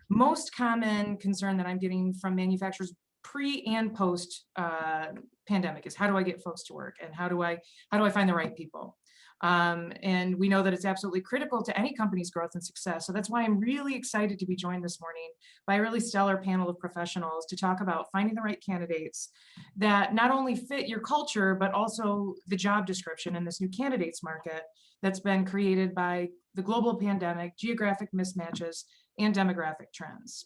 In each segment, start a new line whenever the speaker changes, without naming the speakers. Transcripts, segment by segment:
most common concern that I'm getting from manufacturers pre and post pandemic is, how do I get folks to work, and how do I find the right people? And we know that it's absolutely critical to any company's growth and success. So that's why I'm really excited to be joined this morning by a really stellar panel of professionals to talk about finding the right candidates that not only fit your culture, but also the job description in this new candidates market that's been created by the global pandemic, geographic mismatches, and demographic trends.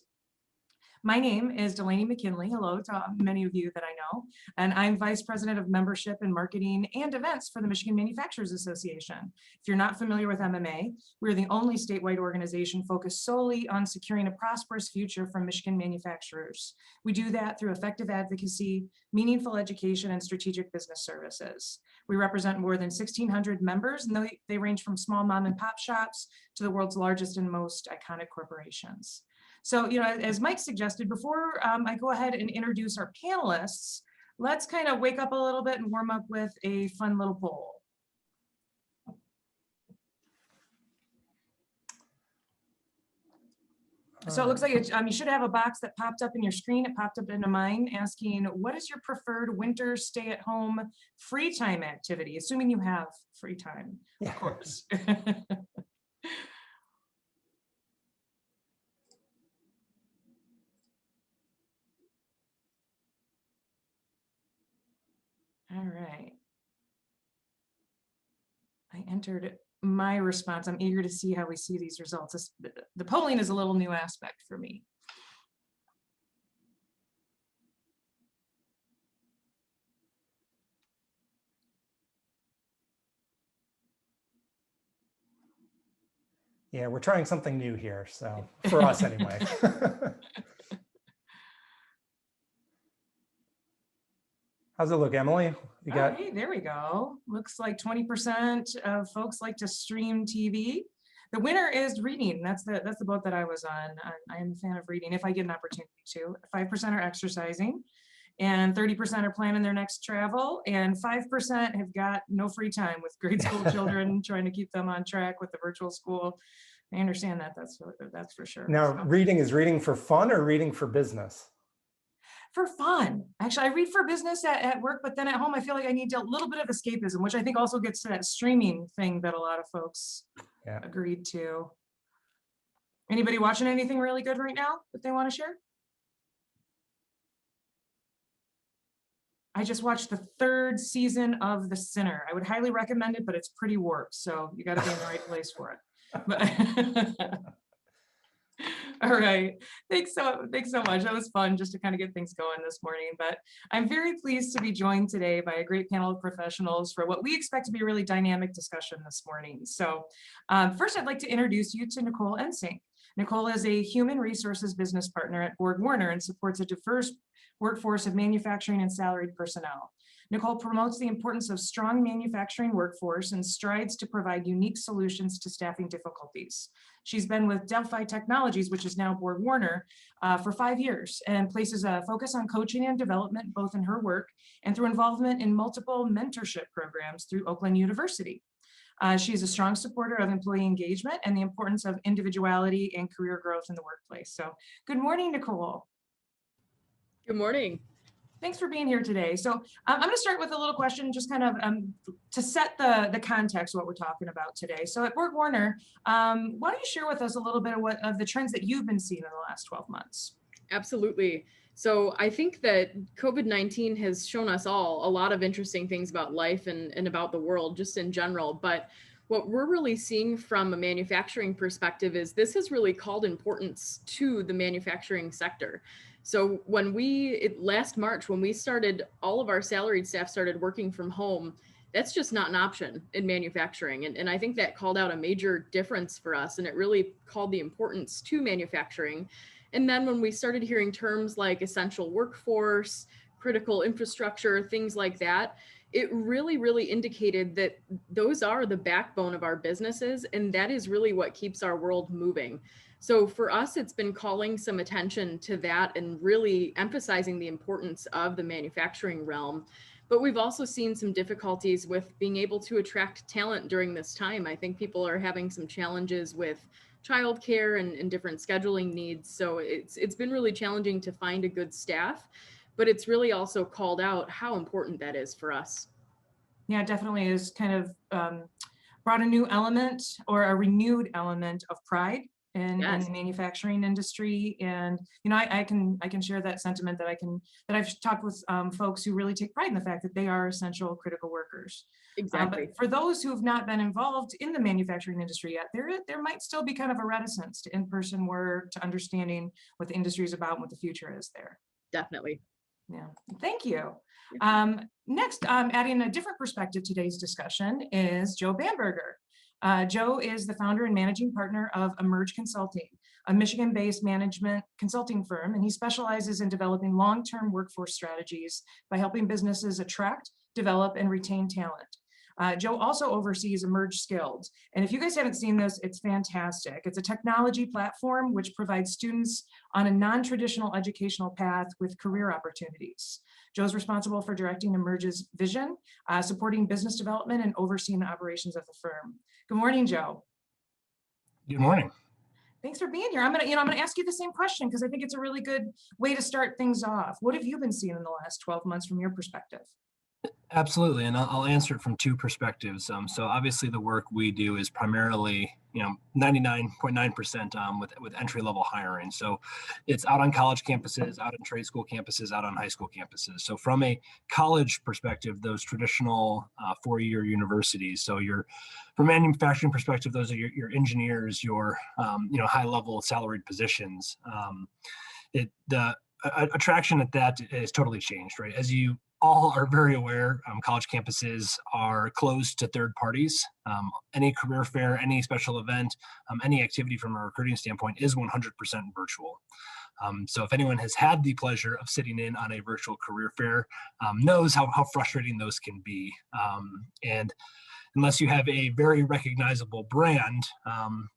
My name is Delaney McKinley. Hello to many of you that I know. And I'm Vice President of Membership and Marketing and Events for the Michigan Manufacturers Association. If you're not familiar with MMA, we're the only statewide organization focused solely on securing a prosperous future for Michigan manufacturers. We do that through effective advocacy, meaningful education, and strategic business services. We represent more than 1,600 members, and they range from small mom and pop shops to the world's largest and most iconic corporations. So, as Mike suggested, before I go ahead and introduce our panelists, let's kind of wake up a little bit and warm up with a fun little poll. So it looks like you should have a box that popped up in your screen. It popped up into mine asking, what is your preferred winter stay-at-home free time activity? Assuming you have free time, of course. All right. I entered my response. I'm eager to see how we see these results. The polling is a little new aspect for me.
Yeah, we're trying something new here, so for us anyway. How's it look, Emily?
You got... Hey, there we go. Looks like 20% of folks like to stream TV. The winner is reading. That's the boat that I was on. I am a fan of reading if I get an opportunity to. 5% are exercising, and 30% are planning their next travel, and 5% have got no free time with grade school children, trying to keep them on track with the virtual school. I understand that. That's for sure.
Now, so. Reading is reading for fun or reading for business?
For fun. Actually, I read for business at work, but then at home, I feel like I need a little bit of escapism, which I think also gets to that streaming thing that a lot of folks agreed to. Anybody watching anything really good right now that they want to share? I just watched the 3rd season of The Sinner. I would highly recommend it, but it's pretty warped, so you got to be in the right place for it. But all right, thanks so much. That was fun just to kind of get things going this morning. But I'm very pleased to be joined today by a great panel of professionals for what we expect to be a really dynamic discussion this morning. So first, I'd like to introduce you to Nicole Ensink. Nicole is a human resources business partner at BorgWarner and supports a diverse workforce of manufacturing and salaried personnel. Nicole promotes the importance of strong manufacturing workforce and strives to provide unique solutions to staffing difficulties. She's been with Delphi Technologies, which is now BorgWarner, for 5 years, and places a focus on coaching and development, both in her work and through involvement in multiple mentorship programs through Oakland University. She's a strong supporter of employee engagement and the importance of individuality and career growth in the workplace. So good morning, Nicole.
Good morning.
Thanks for being here today. So I'm going to start with a little question, just kind of to set the context of what we're talking about today. So at BorgWarner, why don't you share with us a little bit of the trends that you've been seeing in the last 12 months?
Absolutely. So I think that COVID-19 has shown us all a lot of interesting things about life and about the world just in general. But what we're really seeing from a manufacturing perspective is this has really called importance to the manufacturing sector. So when last March, when we started, all of our salaried staff started working from home, that's just not an option in manufacturing. And I think that called out a major difference for us, and it really called the importance to manufacturing. And then when we started hearing terms like essential workforce, critical infrastructure, things like that, it really, really indicated that those are the backbone of our businesses. And that is really what keeps our world moving. So for us, it's been calling some attention to that and really emphasizing the importance of the manufacturing realm. But we've also seen some difficulties with being able to attract talent during this time. I think people are having some challenges with childcare and different scheduling needs. So it's been really challenging to find a good staff, but it's really also called out how important that is for us.
Yeah, it definitely is kind of brought a new element or a renewed element of pride in
Yes.
the manufacturing industry. And, you know, I can share that sentiment that I've talked with folks who really take pride in the fact that they are essential critical workers.
Exactly.
But for those who have not been involved in the manufacturing industry yet, there might still be kind of a reticence to in-person work, to understanding what the industry is about and what the future is there.
Definitely.
Yeah, thank you. Next, adding a different perspective to today's discussion is Joe Bamberger. Joe is the founder and managing partner of Emerge Consulting, a Michigan-based management consulting firm, and he specializes in developing long-term workforce strategies by helping businesses attract, develop, and retain talent. Joe also oversees Emerge Skills. And if you guys haven't seen this, it's fantastic. It's a technology platform which provides students on a non-traditional educational path with career opportunities. Joe's responsible for directing Emerge's vision, supporting business development, and overseeing the operations of the firm. Good morning, Joe.
Good morning.
Thanks for being here. I'm gonna ask you the same question because I think it's a really good way to start things off. What have you been seeing in the last 12 months from your perspective?
Absolutely, and I'll answer it from two perspectives. So obviously, the work we do is primarily, 99.9% with entry level hiring. So it's out on college campuses, out on trade school campuses, out on high school campuses. So from a college perspective, those traditional 4-year universities. So from manufacturing perspective, those are your engineers, your high level salaried positions. The attraction at that is totally changed, right? As you all are very aware, college campuses are closed to third parties. Any career fair, any special event, any activity from a recruiting standpoint is 100% virtual. So if anyone has had the pleasure of sitting in on a virtual career fair, knows how frustrating those can be. And unless you have a very recognizable brand,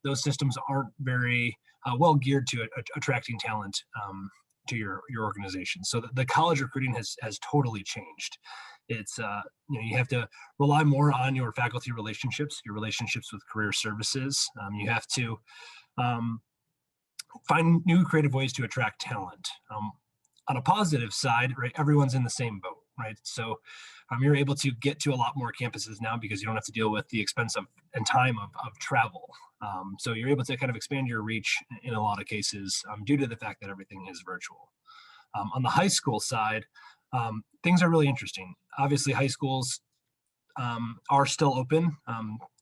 those systems aren't very well geared to attracting talent to your organization. So the college recruiting has totally changed. It's you have to rely more on your faculty relationships, your relationships with career services. You have to find new creative ways to attract talent. On a positive side, right, everyone's in the same boat, right? So you're able to get to a lot more campuses now because you don't have to deal with the expense and time of travel. So you're able to kind of expand your reach in a lot of cases due to the fact that everything is virtual. On the high school side, things are really interesting. Obviously, high schools are still open.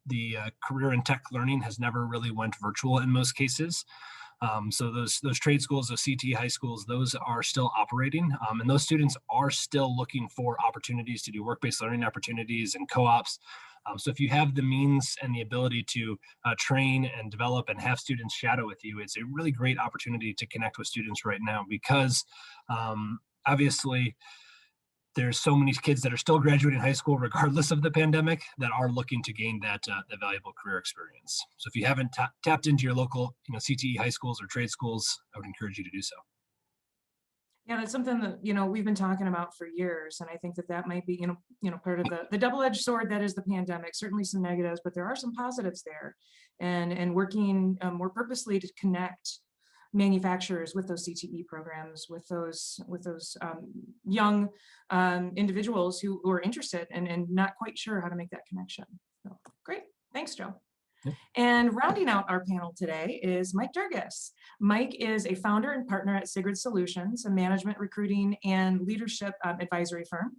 The career and tech learning has never really went virtual in most cases. So those trade schools, those CTE high schools, those are still operating, and those students are still looking for opportunities to do work-based learning opportunities and co-ops. So if you have the means and the ability to train and develop and have students shadow with you, it's a really great opportunity to connect with students right now because obviously there's so many kids that are still graduating high school regardless of the pandemic that are looking to gain that valuable career experience. So if you haven't tapped into your local CTE high schools or trade schools, I would encourage you to do so.
Yeah, that's something that we've been talking about for years, and I think that might be part of the double-edged sword that is the pandemic. Certainly some negatives, but there are some positives there, and working more purposely to connect manufacturers with those CTE programs, with those young individuals who are interested and not quite sure how to make that connection. So, great, thanks, Joe.
Yeah.
And rounding out our panel today is Mike Durgis. Mike is a founder and partner at Sigred Solutions, a management, recruiting, and leadership advisory firm.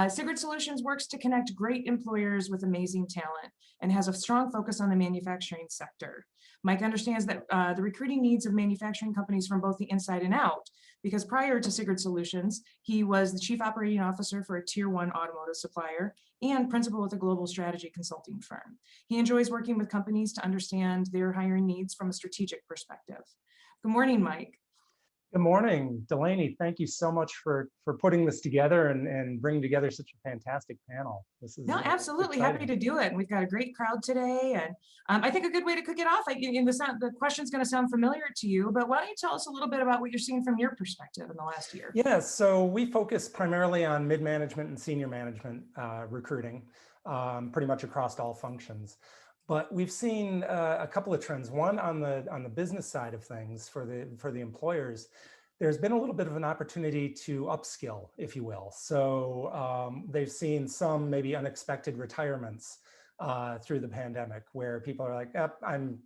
Sigred Solutions works to connect great employers with amazing talent and has a strong focus on the manufacturing sector. Mike understands that the recruiting needs of manufacturing companies from both the inside and out, because prior to Sigred Solutions, he was the chief operating officer for a tier 1 automotive supplier and principal with a global strategy consulting firm. He enjoys working with companies to understand their hiring needs from a strategic perspective. Good morning, Mike.
Good morning, Delaney. Thank you so much for putting this together and bringing together such a fantastic panel. This is
absolutely
exciting.
happy to do it. And we've got a great crowd today. And I think a good way to kick it off, the question's going to sound familiar to you, but why don't you tell us a little bit about what you're seeing from your perspective in the last year?
Yeah, so we focus primarily on mid-management and senior management recruiting, pretty much across all functions. But we've seen a couple of trends. One on the business side of things for the employers. There's been a little bit of an opportunity to upskill, if you will. So they've seen some maybe unexpected retirements through the pandemic, where people are like, I'm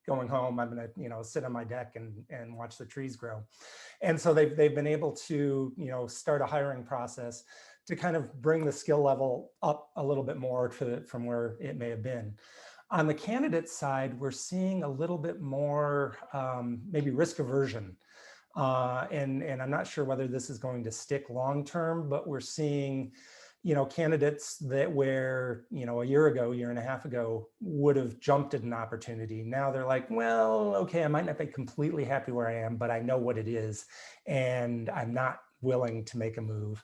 going home. I'm going to sit on my deck and watch the trees grow. And so they've been able to start a hiring process to kind of bring the skill level up a little bit more from where it may have been. On the candidate side, we're seeing a little bit more maybe risk aversion. And I'm not sure whether this is going to stick long term, but we're seeing candidates that where a year and a half ago would have jumped at an opportunity. Now they're like, well, okay, I might not be completely happy where I am, but I know what it is, and I'm not willing to make a move.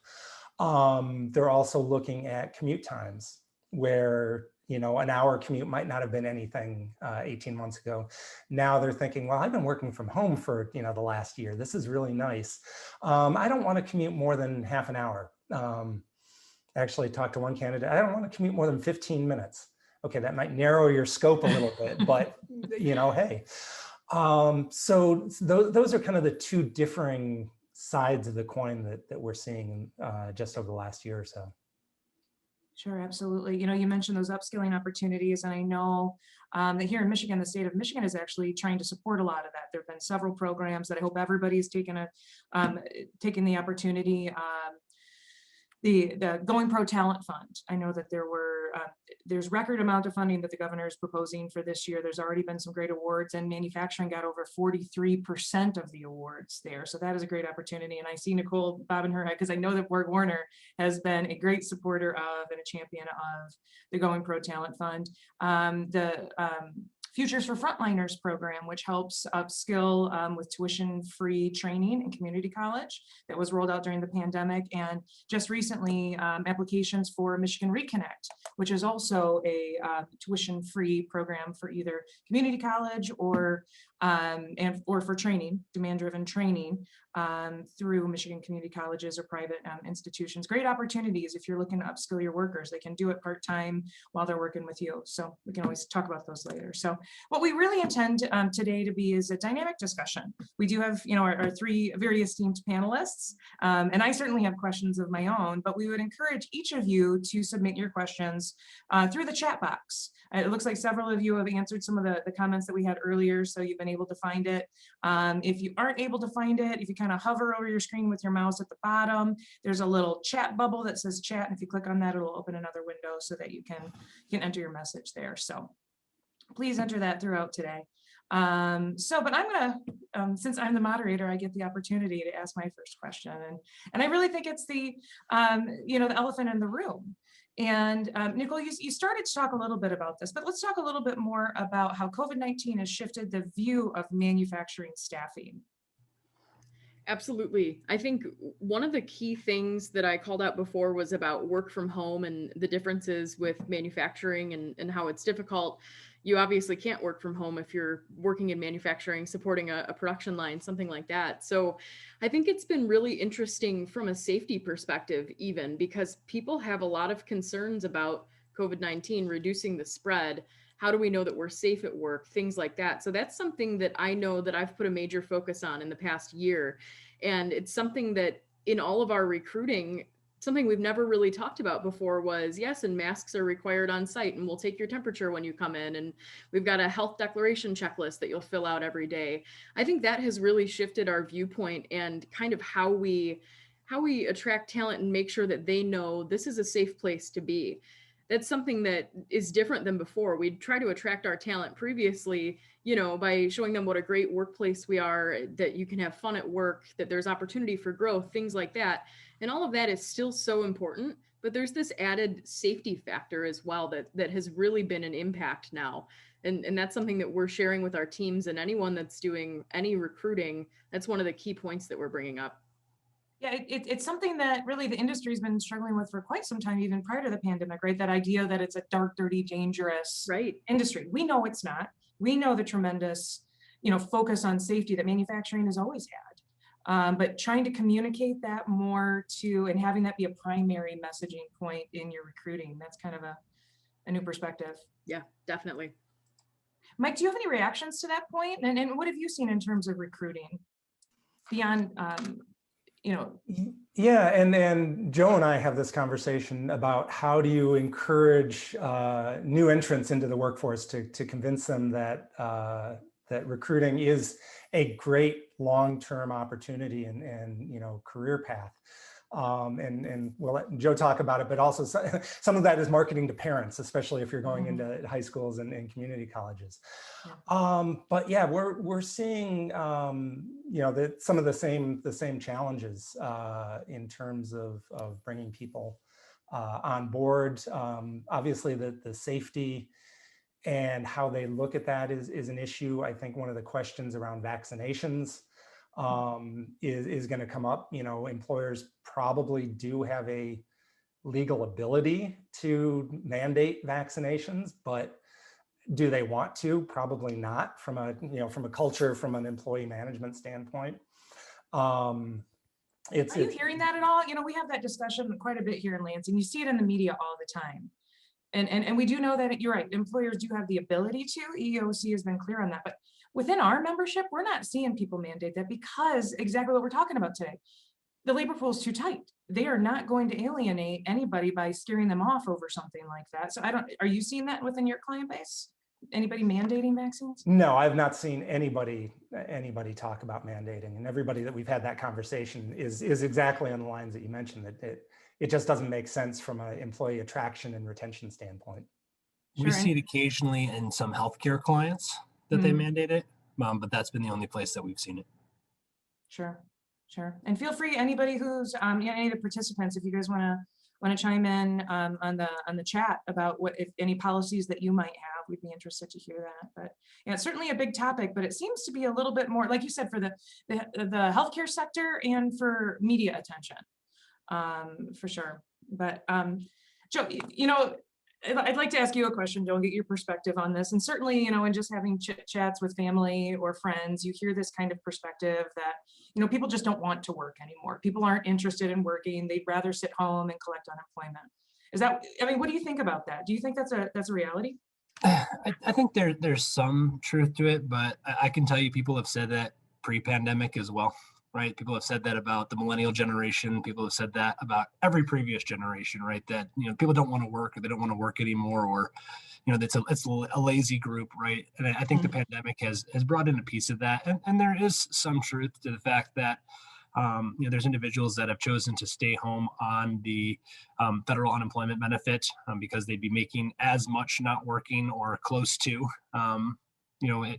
They're also looking at commute times where, an hour commute might not have been anything 18 months ago. Now they're thinking, well, I've been working from home for, the last year. This is really nice. I don't want to commute more than half an hour. Actually talked to one candidate. I don't want to commute more than 15 minutes. Okay, that might narrow your scope a little bit, but hey. So those are kind of the two differing sides of the coin that we're seeing just over the last year or so.
Sure, absolutely. You mentioned those upskilling opportunities, and I know that here in Michigan, the state of Michigan is actually trying to support a lot of that. There have been several programs that I hope everybody's taken the opportunity. The Going Pro Talent Fund. I know that there's record amount of funding that the governor is proposing for this year. There's already been some great awards, and manufacturing got over 43% of the awards there. So that is a great opportunity. And I see Nicole bobbing her head because I know that Borg Warner has been a great supporter of and a champion of the Going Pro Talent Fund. The Futures for Frontliners program, which helps upskill with tuition-free training in community college that was rolled out during the pandemic. And just recently, applications for Michigan Reconnect, which is also a tuition-free program for either community college or for training, demand-driven training through Michigan community colleges or private institutions. Great opportunities if you're looking to upskill your workers. They can do it part-time while they're working with you. So we can always talk about those later. So what we really intend today to be is a dynamic discussion. We do have, our three very esteemed panelists, and I certainly have questions of my own, but we would encourage each of you to submit your questions through the chat box. It looks like several of you have answered some of the comments that we had earlier, so you've been able to find it. If you aren't able to find it, if you kind of hover over your screen with your mouse at the bottom, there's a little chat bubble that says chat, and if you click on that, it'll open another window so that you can enter your message there. So please enter that throughout today. But I'm gonna, since I'm the moderator, I get the opportunity to ask my first question. And I really think it's the elephant in the room. And Nicole, you started to talk a little bit about this, but let's talk a little bit more about how COVID-19 has shifted the view of manufacturing staffing.
Absolutely. I think one of the key things that I called out before was about work from home and the differences with manufacturing and how it's difficult. You obviously can't work from home if you're working in manufacturing, supporting a production line, something like that. So I think it's been really interesting from a safety perspective, even because people have a lot of concerns about COVID-19 reducing the spread. How do we know that we're safe at work? Things like that. So that's something that I know that I've put a major focus on in the past year. And it's something that in all of our recruiting, something we've never really talked about before was, yes, and masks are required on site, and we'll take your temperature when you come in. And we've got a health declaration checklist that you'll fill out every day. I think that has really shifted our viewpoint and kind of how we attract talent and make sure that they know this is a safe place to be. That's something that is different than before. We'd try to attract our talent previously, by showing them what a great workplace we are, that you can have fun at work, that there's opportunity for growth, things like that. And all of that is still so important, but there's this added safety factor as well that has really been an impact now. And that's something that we're sharing with our teams, and anyone that's doing any recruiting. That's one of the key points that we're bringing up.
Yeah, it's something that really the industry's been struggling with for quite some time, even prior to the pandemic, right? That idea that it's a dark, dirty, dangerous industry. We know it's not. We know the tremendous, focus on safety that manufacturing has always had. But trying to communicate that more and having that be a primary messaging point in your recruiting, that's kind of a new perspective.
Yeah, definitely.
Mike, do you have any reactions to that point? And what have you seen in terms of recruiting beyond, you know?
Yeah, and Joe and I have this conversation about how do you encourage new entrants into the workforce to convince them that that recruiting is a great long-term opportunity and career path. And we'll let Joe talk about it, but also some of that is marketing to parents, especially if you're going into high schools and community colleges. But yeah, we're seeing that some of the same challenges in terms of bringing people on board. Obviously, the safety and how they look at that is an issue. I think one of the questions around vaccinations is going to come up. Employers probably do have a legal ability to mandate vaccinations, but do they want to? Probably not from a culture, from an employee management standpoint.
Are you hearing that at all? We have that discussion quite a bit here in Lansing. You see it in the media all the time. And we do know that you're right. Employers do have the ability to. EEOC has been clear on that. But within our membership, we're not seeing people mandate that because exactly what we're talking about today. The labor pool is too tight. They are not going to alienate anybody by scaring them off over something like that. So are you seeing that within your client base? Anybody mandating vaccines?
No, I've not seen anybody talk about mandating, and everybody that we've had that conversation is exactly on the lines that you mentioned, that it just doesn't make sense from an employee attraction and retention standpoint.
We see it occasionally in some healthcare clients that they mandate it, but that's been the only place that we've seen it.
Sure. And feel free, anybody who's any of the participants, if you guys want to chime in on the chat about if any policies that you might have, we'd be interested to hear that. But yeah, it's certainly a big topic, but it seems to be a little bit more, like you said, for the healthcare sector and for media attention, for sure. But Joe, I'd like to ask you a question, Joe, and get your perspective on this. And certainly, in just having chats with family or friends, you hear this kind of perspective that, people just don't want to work anymore. People aren't interested in working. They'd rather sit home and collect unemployment. What do you think about that? Do you think that's a reality?
I think there's some truth to it, but I can tell you people have said that pre-pandemic as well, right? People have said that about the millennial generation. People have said that about every previous generation, right? That, people don't want to work, or they don't want to work anymore, or, it's a lazy group, right? And I think the pandemic has brought in a piece of that. And there is some truth to the fact that, there's individuals that have chosen to stay home on the federal unemployment benefit because they'd be making as much not working or close to,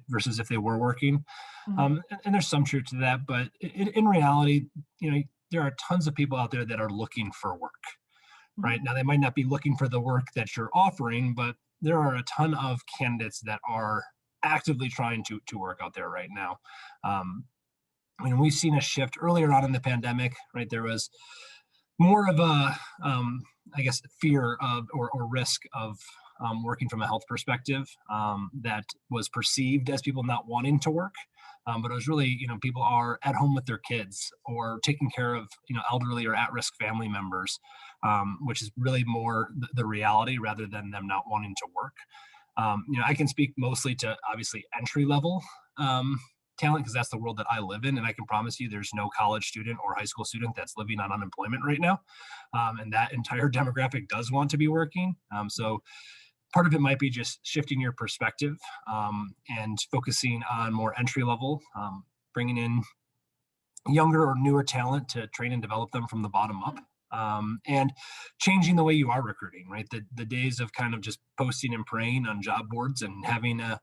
versus if they were working. And there's some truth to that, but in reality, there are tons of people out there that are looking for work, right? Now, they might not be looking for the work that you're offering, but there are a ton of candidates that are actively trying to work out there right now. We've seen a shift earlier on in the pandemic, right? There was more of a, fear of or risk of working from a health perspective that was perceived as people not wanting to work. But it was really, people are at home with their kids or taking care of, elderly or at-risk family members, which is really more the reality rather than them not wanting to work. I can speak mostly to obviously entry-level talent, because that's the world that I live in. And I can promise you there's no college student or high school student that's living on unemployment right now. And that entire demographic does want to be working. So part of it might be just shifting your perspective and focusing on more entry level, bringing in younger or newer talent to train and develop them from the bottom up, and changing the way you are recruiting, right? The days of kind of just posting and praying on job boards and having a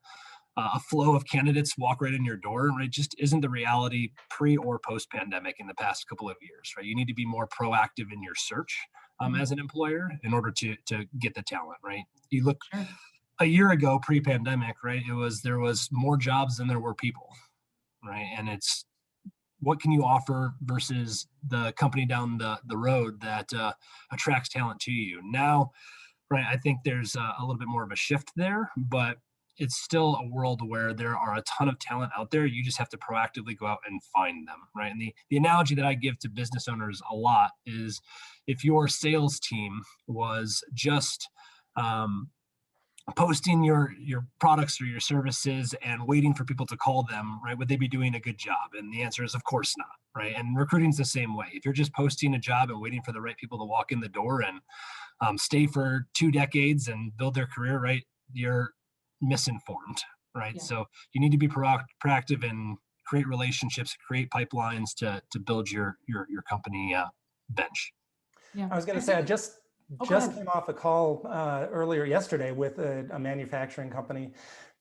flow of candidates walk right in your door, right? Just isn't the reality pre or post pandemic in the past couple of years, right? You need to be more proactive in your search as an employer in order to get the talent, right? You look a year ago, pre-pandemic, right? There was more jobs than there were people, right? And it's what can you offer versus the company down the road that attracts talent to you. Now, right, I think there's a little bit more of a shift there, but it's still a world where there are a ton of talent out there. You just have to proactively go out and find them, right? And the analogy that I give to business owners a lot is if your sales team was just posting your products or your services and waiting for people to call them, right? Would they be doing a good job? And the answer is, of course not, right? And recruiting's the same way. If you're just posting a job and waiting for the right people to walk in the door and stay for 2 decades and build their career, right? You're misinformed, right?
Yeah.
So you need to be proactive and create relationships, create pipelines to build your company bench.
Yeah.
I was going
I
to say, I
think-
just
Oh, go ahead.
came off a call earlier yesterday with a manufacturing company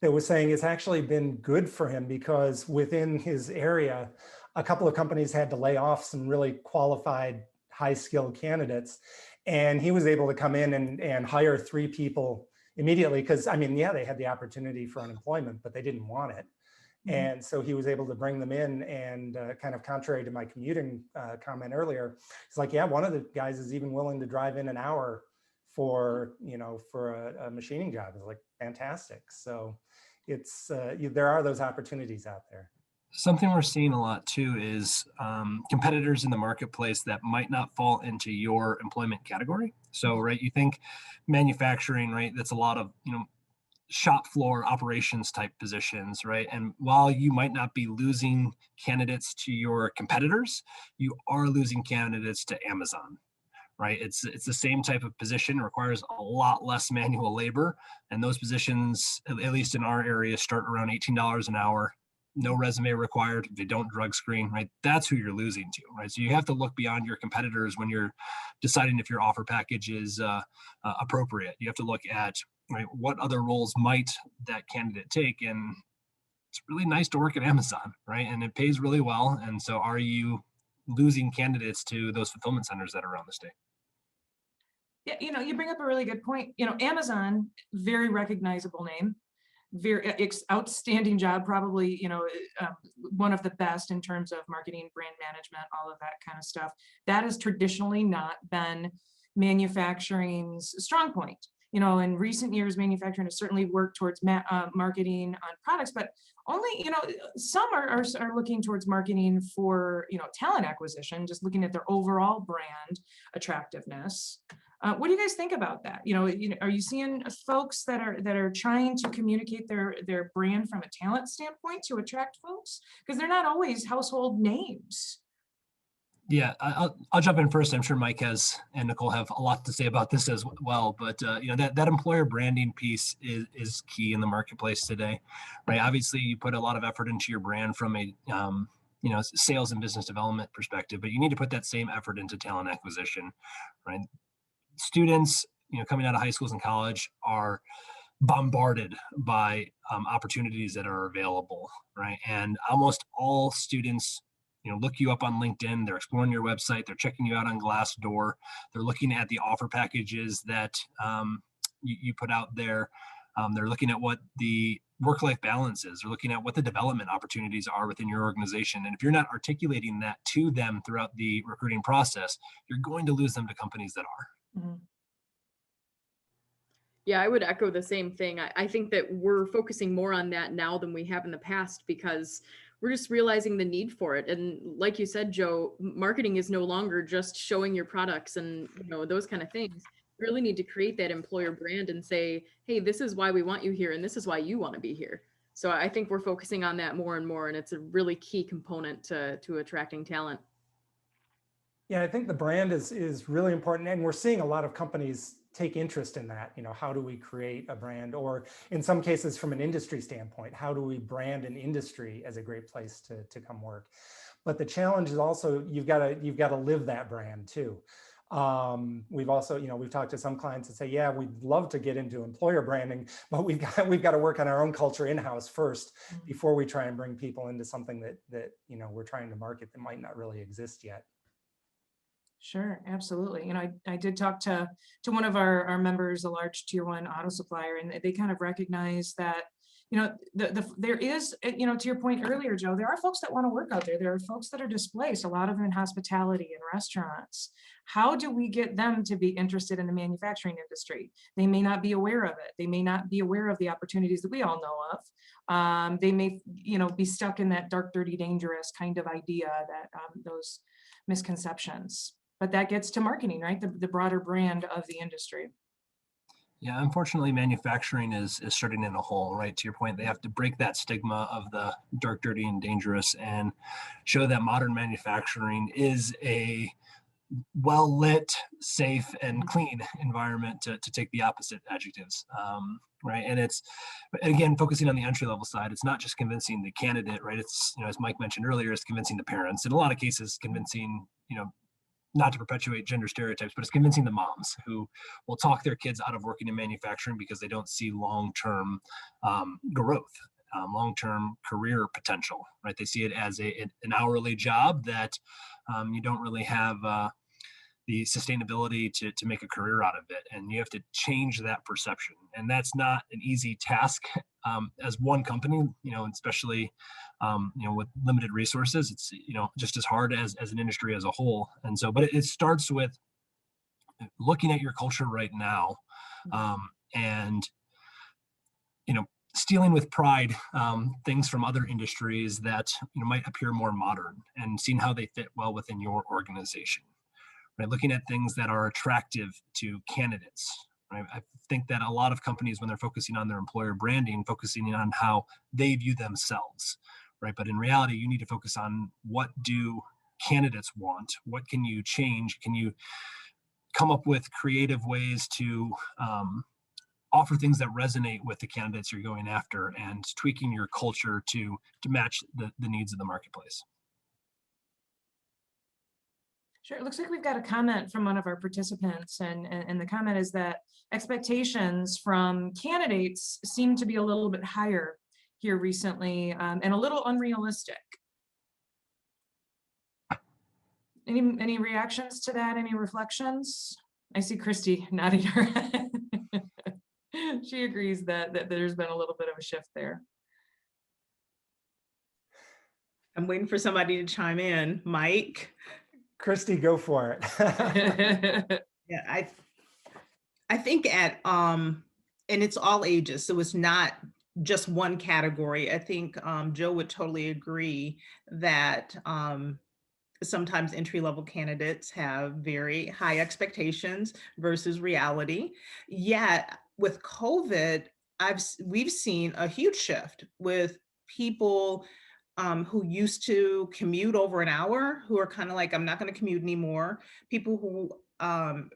that was saying it's actually been good for him because within his area, a couple of companies had to lay off some really qualified, high-skilled candidates. And he was able to come in and hire 3 people immediately because, I mean, yeah, they had the opportunity for unemployment, but they didn't want it. And so he was able to bring them in and kind of contrary to my commuting comment earlier, it's like, yeah, one of the guys is even willing to drive in an hour for, for a machining job. It's like fantastic. So it's, there are those opportunities out there.
Something we're seeing a lot too is competitors in the marketplace that might not fall into your employment category. So, right, you think manufacturing, right? That's a lot of, shop floor operations type positions, right? And while you might not be losing candidates to your competitors, you are losing candidates to Amazon, right? It's the same type of position, requires a lot less manual labor, and those positions, at least in our area, start around $18 an hour. No resume required. They don't drug screen, right? That's who you're losing to, right? So you have to look beyond your competitors when you're deciding if your offer package is appropriate. You have to look at, right, what other roles might that candidate take, and it's really nice to work at Amazon, right? And it pays really well. And so, are you losing candidates to those fulfillment centers that are around the state?
Yeah, you bring up a really good point. Amazon, very recognizable name, very outstanding job, probably, one of the best in terms of marketing, brand management, all of that kind of stuff. That has traditionally not been manufacturing's strong point. In recent years, manufacturing has certainly worked towards marketing on products, but only, some are looking towards marketing for, talent acquisition, just looking at their overall brand attractiveness. What do you guys think about that? Are you seeing folks that are trying to communicate their brand from a talent standpoint to attract folks? Because they're not always household names.
Yeah, I'll jump in first. I'm sure Mike and Nicole have a lot to say about this as well. But that employer branding piece is key in the marketplace today, right? Obviously, you put a lot of effort into your brand from a sales and business development perspective, but you need to put that same effort into talent acquisition, right? Students, coming out of high schools and college are bombarded by opportunities that are available, right? And almost all students look you up on LinkedIn, they're exploring your website, they're checking you out on Glassdoor, they're looking at the offer packages that you put out there. They're looking at what the work-life balance is, they're looking at what the development opportunities are within your organization. And if you're not articulating that to them throughout the recruiting process, you're going to lose them to companies that are.
Mm-hmm.
Yeah, I would echo the same thing. I think that we're focusing more on that now than we have in the past because we're just realizing the need for it. And like you said, Joe, marketing is no longer just showing your products and those kind of things. You really need to create that employer brand and say, hey, this is why we want you here and this is why you want to be here. So I think we're focusing on that more and more, and it's a really key component to attracting talent.
Yeah, I think the brand is really important, and we're seeing a lot of companies take interest in that. How do we create a brand, or in some cases from an industry standpoint, how do we brand an industry as a great place to come work? But the challenge is also you've got to live that brand too. We've also, we've talked to some clients that say, yeah, we'd love to get into employer branding, but we've got to work on our own culture in-house first before we try and bring people into something that we're trying to market that might not really exist yet.
Sure, absolutely. I did talk to one of our members, a large tier 1 auto supplier, and they kind of recognize that, there is, to your point earlier, Joe, there are folks that want to work out there. There are folks that are displaced, a lot of them in hospitality and restaurants. How do we get them to be interested in the manufacturing industry? They may not be aware of it. They may not be aware of the opportunities that we all know of. They may, be stuck in that dark, dirty, dangerous kind of idea that those misconceptions. But that gets to marketing, right? The broader brand of the industry.
Yeah, unfortunately, manufacturing is starting in a hole, right? To your point, they have to break that stigma of the dark, dirty, and dangerous and show that modern manufacturing is a well lit, safe, and clean environment to take the opposite adjectives. Right. And it's, again, focusing on the entry level side, it's not just convincing the candidate, right? It's, as Mike mentioned earlier, it's convincing the parents. In a lot of cases, convincing, not to perpetuate gender stereotypes, but it's convincing the moms who will talk their kids out of working in manufacturing because they don't see long-term growth, long-term career potential, right? They see it as an hourly job that you don't really have the sustainability to make a career out of it. And you have to change that perception. And that's not an easy task as one company, especially, with limited resources. It's, just as hard as an industry as a whole. And so, but it starts with looking at your culture right now and, stealing with pride things from other industries that might appear more modern and seeing how they fit well within your organization. Right, looking at things that are attractive to candidates. Right? I think that a lot of companies, when they're focusing on their employer branding, focusing on how they view themselves, right? But in reality, you need to focus on what do candidates want? What can you change? Can you come up with creative ways to offer things that resonate with the candidates you're going after and tweaking your culture to match the needs of the marketplace?
Sure. It looks like we've got a comment from one of our participants, and the comment is that expectations from candidates seem to be a little bit higher here recently, and a little unrealistic. Any reactions to that? Any reflections? I see Christy nodding her head. She agrees that there's been a little bit of a shift there.
I'm waiting for somebody to chime in. Mike?
Christy, go for it.
Yeah, I think and it's all ages, so it's not just one category. I think Joe would totally agree that sometimes entry-level candidates have very high expectations versus reality. Yet with COVID, we've seen a huge shift with people who used to commute over an hour, who are kind of like, I'm not going to commute anymore. People who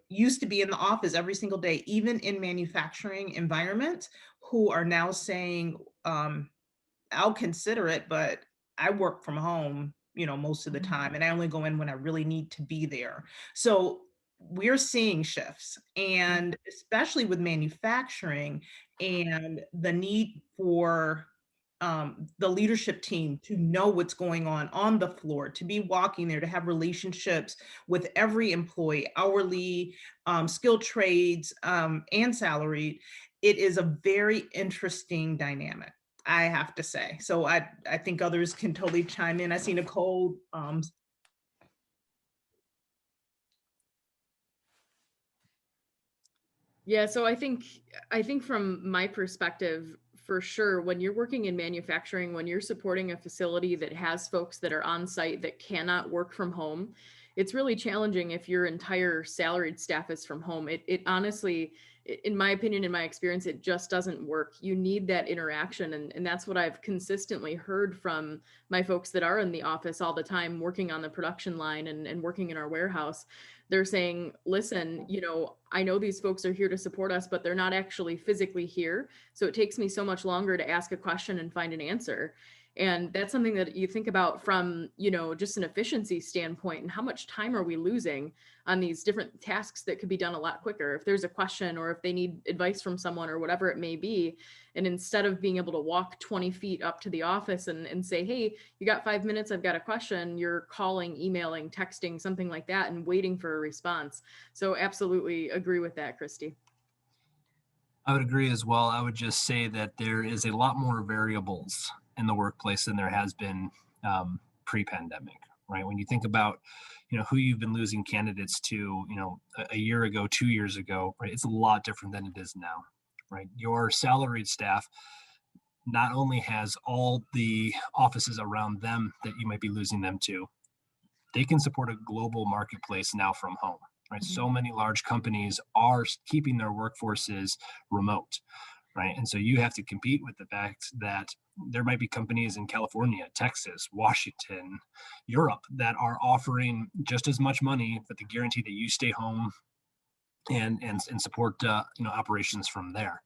used to be in the office every single day, even in manufacturing environments, who are now saying, I'll consider it, but I work from home, most of the time, and I only go in when I really need to be there. So we're seeing shifts, and especially with manufacturing and the need for the leadership team to know what's going on the floor, to be walking there, to have relationships with every employee, hourly, skilled trades, and salaried. It is a very interesting dynamic, I have to say. So I think others can totally chime in. I see Nicole.
Yeah, so I think from my perspective, for sure, when you're working in manufacturing, when you're supporting a facility that has folks that are on site that cannot work from home, it's really challenging if your entire salaried staff is from home. It honestly, in my opinion, in my experience, it just doesn't work. You need that interaction. And that's what I've consistently heard from my folks that are in the office all the time, working on the production line and working in our warehouse. They're saying, listen, I know these folks are here to support us, but they're not actually physically here. So it takes me so much longer to ask a question and find an answer. And that's something that you think about from, just an efficiency standpoint, and how much time are we losing on these different tasks that could be done a lot quicker if there's a question or if they need advice from someone or whatever it may be. And instead of being able to walk 20 feet up to the office and say, hey, you got 5 minutes, I've got a question, you're calling, emailing, texting, something like that, and waiting for a response. So absolutely agree with that, Christy.
I would agree as well. I would just say that there is a lot more variables in the workplace than there has been pre-pandemic, right? When you think about, who you've been losing candidates to, a year ago, 2 years ago, right? It's a lot different than it is now, right? Your salaried staff not only has all the offices around them that you might be losing them to, they can support a global marketplace now from home, right? So many large companies are keeping their workforces remote, right? And so you have to compete with the fact that there might be companies in California, Texas, Washington, Europe that are offering just as much money, but the guarantee that you stay home and support operations from there.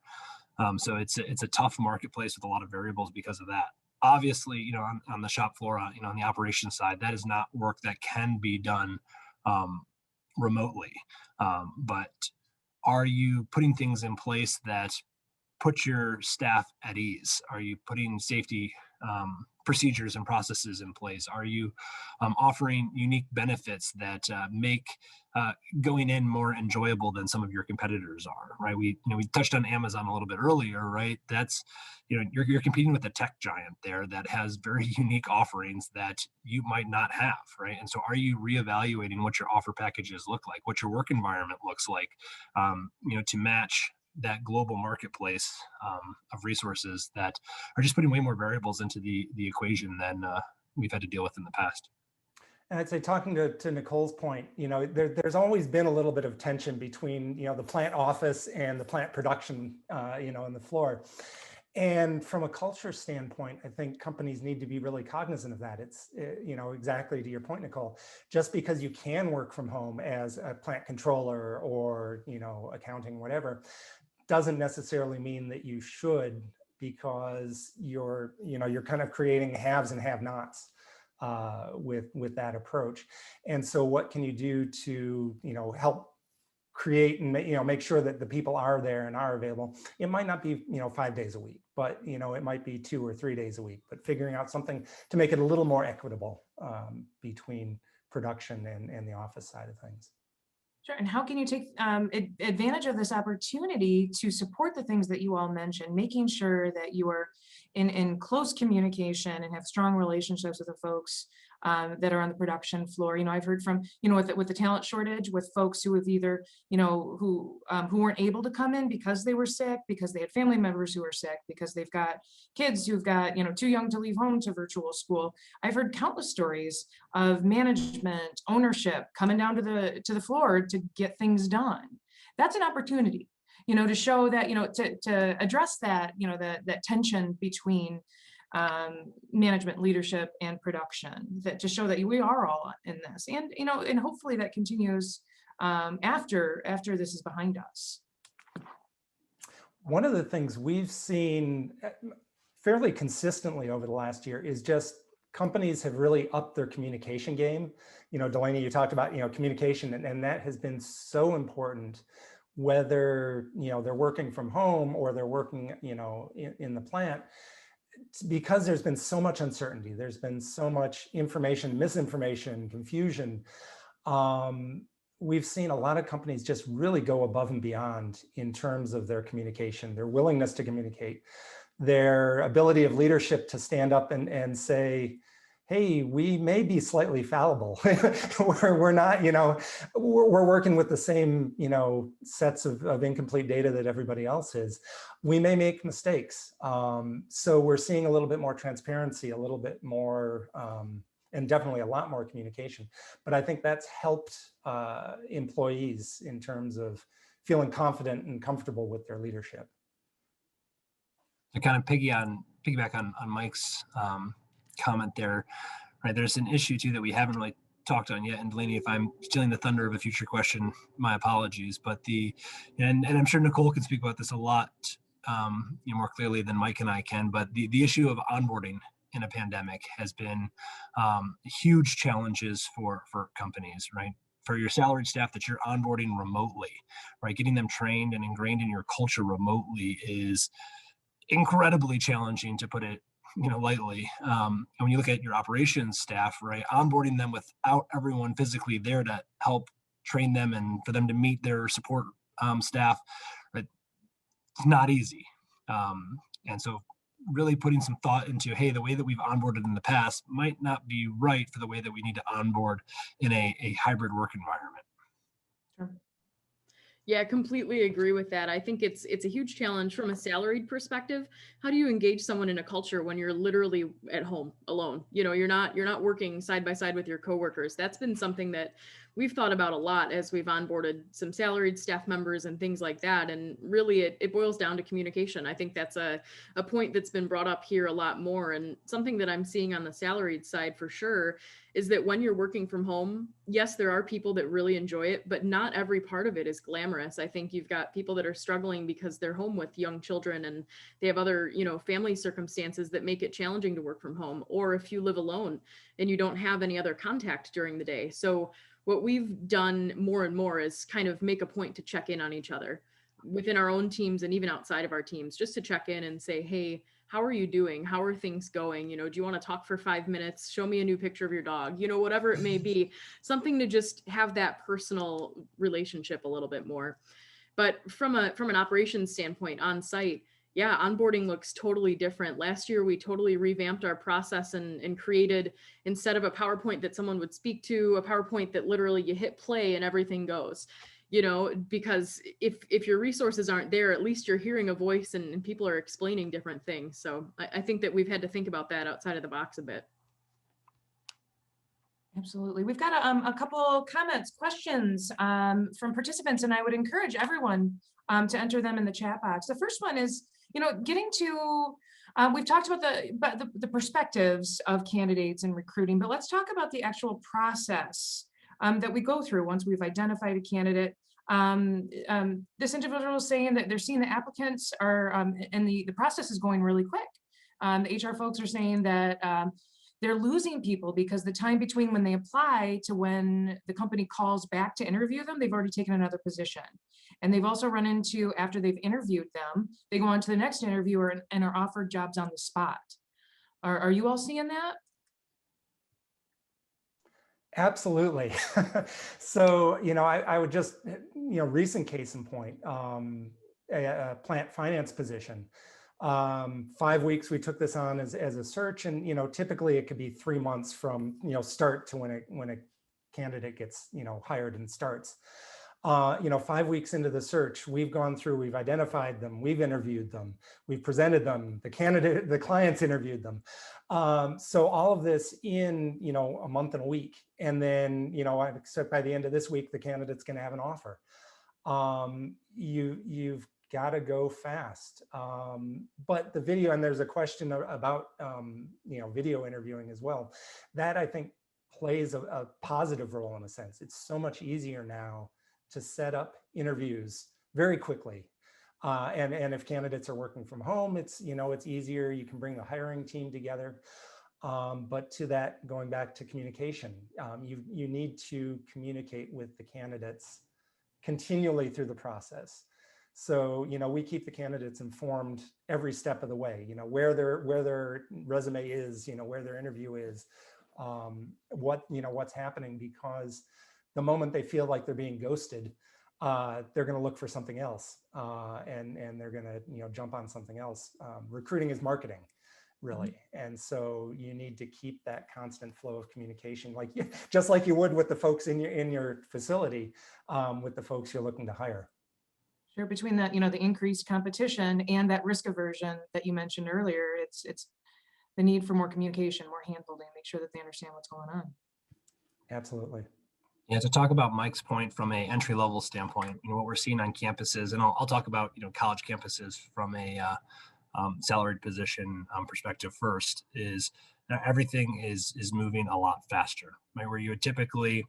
So it's a tough marketplace with a lot of variables because of that. Obviously, on the shop floor, on the operations side, that is not work that can be done remotely. But are you putting things in place that put your staff at ease? Are you putting safety procedures and processes in place? Are you offering unique benefits that make going in more enjoyable than some of your competitors are? Right? We touched on Amazon a little bit earlier, right? That's you're competing with a tech giant there that has very unique offerings that you might not have, right? And so, are you reevaluating what your offer packages look like, what your work environment looks like, to match that global marketplace of resources that are just putting way more variables into the equation than we've had to deal with in the past.
And I'd say, talking to Nicole's point, there's always been a little bit of tension between, the plant office and the plant production, on the floor. And from a culture standpoint, I think companies need to be really cognizant of that. It's, exactly to your point, Nicole, just because you can work from home as a plant controller or, accounting, whatever, doesn't necessarily mean that you should, because you're kind of creating haves and have-nots with that approach. And so what can you do to, help create and make sure that the people are there and are available? It might not be 5 days a week, but it might be 2 or 3 days a week, but figuring out something to make it a little more equitable between production and the office side of things.
Sure. And how can you take advantage of this opportunity to support the things that you all mentioned, making sure that you are in close communication and have strong relationships with the folks that are on the production floor? I've heard from, with the talent shortage, with folks who have either, who weren't able to come in because they were sick, because they had family members who were sick, because they've got kids who've got, too young to leave home to virtual school. I've heard countless stories of management, ownership coming down to the floor to get things done. That's an opportunity, to show that, to address that, that tension between management, leadership, and production, that to show that we are all in this, and and hopefully that continues after this is behind us.
One of the things we've seen fairly consistently over the last year is just companies have really upped their communication game. Delaney, you talked about communication, and that has been so important, whether they're working from home or they're working in the plant, because there's been so much uncertainty. There's been so much information, misinformation, confusion. We've seen a lot of companies just really go above and beyond in terms of their communication, their willingness to communicate, their ability of leadership to stand up and say, hey, we may be slightly fallible. we're not, we're working with the same, sets of incomplete data that everybody else is. We may make mistakes. So we're seeing a little bit more transparency, a little bit more, and definitely a lot more communication. But I think that's helped employees in terms of feeling confident and comfortable with their leadership.
To kind of piggyback on Mike's comment there, right? There's an issue too that we haven't really talked on yet. And Delaney, if I'm stealing the thunder of a future question, my apologies. But and I'm sure Nicole can speak about this a lot more clearly than Mike and I can. But the issue of onboarding in a pandemic has been huge challenges for companies, right? For your salaried staff that you're onboarding remotely, right? Getting them trained and ingrained in your culture remotely is incredibly challenging, to put it lightly. And when you look at your operations staff, right, onboarding them without everyone physically there to help train them and for them to meet their support staff, right, it's not easy. And so really putting some thought into, hey, the way that we've onboarded in the past might not be right for the way that we need to onboard in a hybrid work environment.
Sure.
Yeah, I completely agree with that. I think it's a huge challenge from a salaried perspective. How do you engage someone in a culture when you're literally at home alone? You know, you're not working side by side with your coworkers. That's been something that we've thought about a lot as we've onboarded some salaried staff members and things like that. And really it boils down to communication. I think that's a point that's been brought up here a lot more. And something that I'm seeing on the salaried side for sure is that when you're working from home, yes, there are people that really enjoy it, but not every part of it is glamorous. I think you've got people that are struggling because they're home with young children and they have other, family circumstances that make it challenging to work from home. Or if you live alone and you don't have any other contact during the day. So what we've done more and more is kind of make a point to check in on each other within our own teams and even outside of our teams, just to check in and say, hey, how are you doing? How are things going? Do you want to talk for 5 minutes? Show me a new picture of your dog, whatever it may be, something to just have that personal relationship a little bit more. But from an operations standpoint on site, yeah, onboarding looks totally different. Last year, we totally revamped our process and created, instead of a PowerPoint that someone would speak to, a PowerPoint that literally you hit play and everything goes. Because if your resources aren't there, at least you're hearing a voice and people are explaining different things. So I think that we've had to think about that outside of the box a bit.
Absolutely. We've got a couple comments, questions from participants, and I would encourage everyone to enter them in the chat box. The first one is, getting to, we've talked about the perspectives of candidates and recruiting, but let's talk about the actual process that we go through once we've identified a candidate. This individual is saying that they're seeing the applicants are, and the process is going really quick. The HR folks are saying that they're losing people because the time between when they apply to when the company calls back to interview them, they've already taken another position. And they've also run into, after they've interviewed them, they go on to the next interviewer and are offered jobs on the spot. Are you all seeing that?
Absolutely. So, I would just, recent case in point, a plant finance position. 5 weeks, we took this on as a search, and, typically it could be 3 months from, start to when a candidate gets, hired and starts. 5 weeks into the search, we've gone through, we've identified them, we've interviewed them, we've presented them, the clients interviewed them. So all of this in, a month and a week. And then, I expect by the end of this week, the candidate's going to have an offer. You've got to go fast. But the video, and there's a question about, video interviewing as well. That I think plays a positive role in a sense. It's so much easier now to set up interviews very quickly. And if candidates are working from home, it's easier. You can bring the hiring team together. But to that, going back to communication, you need to communicate with the candidates continually through the process. So, we keep the candidates informed every step of the way, where their resume is, where their interview is, what's happening, because the moment they feel like they're being ghosted, they're going to look for something else, and they're going to jump on something else. Recruiting is marketing, really, and so you need to keep that constant flow of communication, just like you would with the folks in your facility, with the folks you're looking to hire.
Sure. Between that, the increased competition and that risk aversion that you mentioned earlier, it's the need for more communication, more hand-holding, make sure that they understand what's going on.
Absolutely.
Yeah, to talk about Mike's point from a entry-level standpoint, what we're seeing on campuses, and I'll talk about college campuses from a salaried position perspective first, is everything is moving a lot faster, right? Where you would typically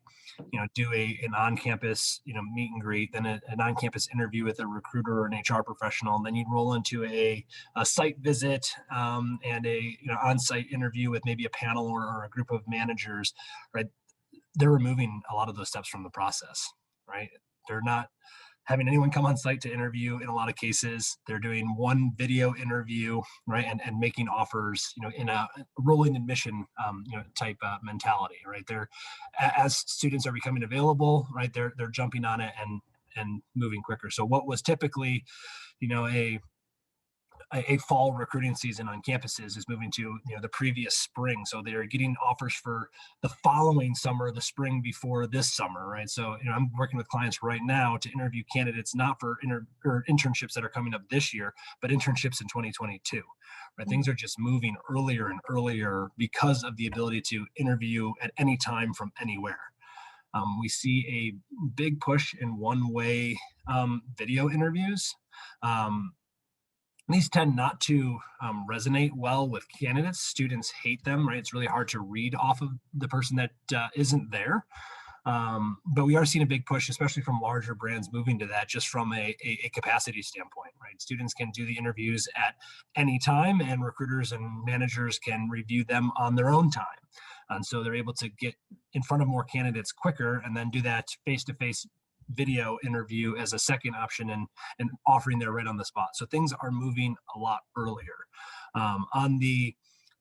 do an on-campus meet and greet, then an on-campus interview with a recruiter or an HR professional, and then you'd roll into a site visit and a on-site interview with maybe a panel or a group of managers, right? They're removing a lot of those steps from the process, right? They're not having anyone come on site to interview in a lot of cases. They're doing one video interview, right? And making offers, in a rolling admission, type mentality, right? They're, as students are becoming available, right? They're jumping on it and moving quicker. So what was typically, a a fall recruiting season on campuses is moving to the previous spring, so they're getting offers for the following summer, the spring before this summer, right? So I'm working with clients right now to interview candidates not for internships that are coming up this year, but internships in 2022. Right? Things are just moving earlier and earlier because of the ability to interview at any time from anywhere. We see a big push in one-way video interviews. These tend not to resonate well with candidates. Students hate them, right? It's really hard to read off of the person that isn't there. But we are seeing a big push, especially from larger brands, moving to that just from a capacity standpoint, right? Students can do the interviews at any time, and recruiters and managers can review them on their own time. And so they're able to get in front of more candidates quicker and then do that face-to-face video interview as a second option and offering there right on the spot. So things are moving a lot earlier. On the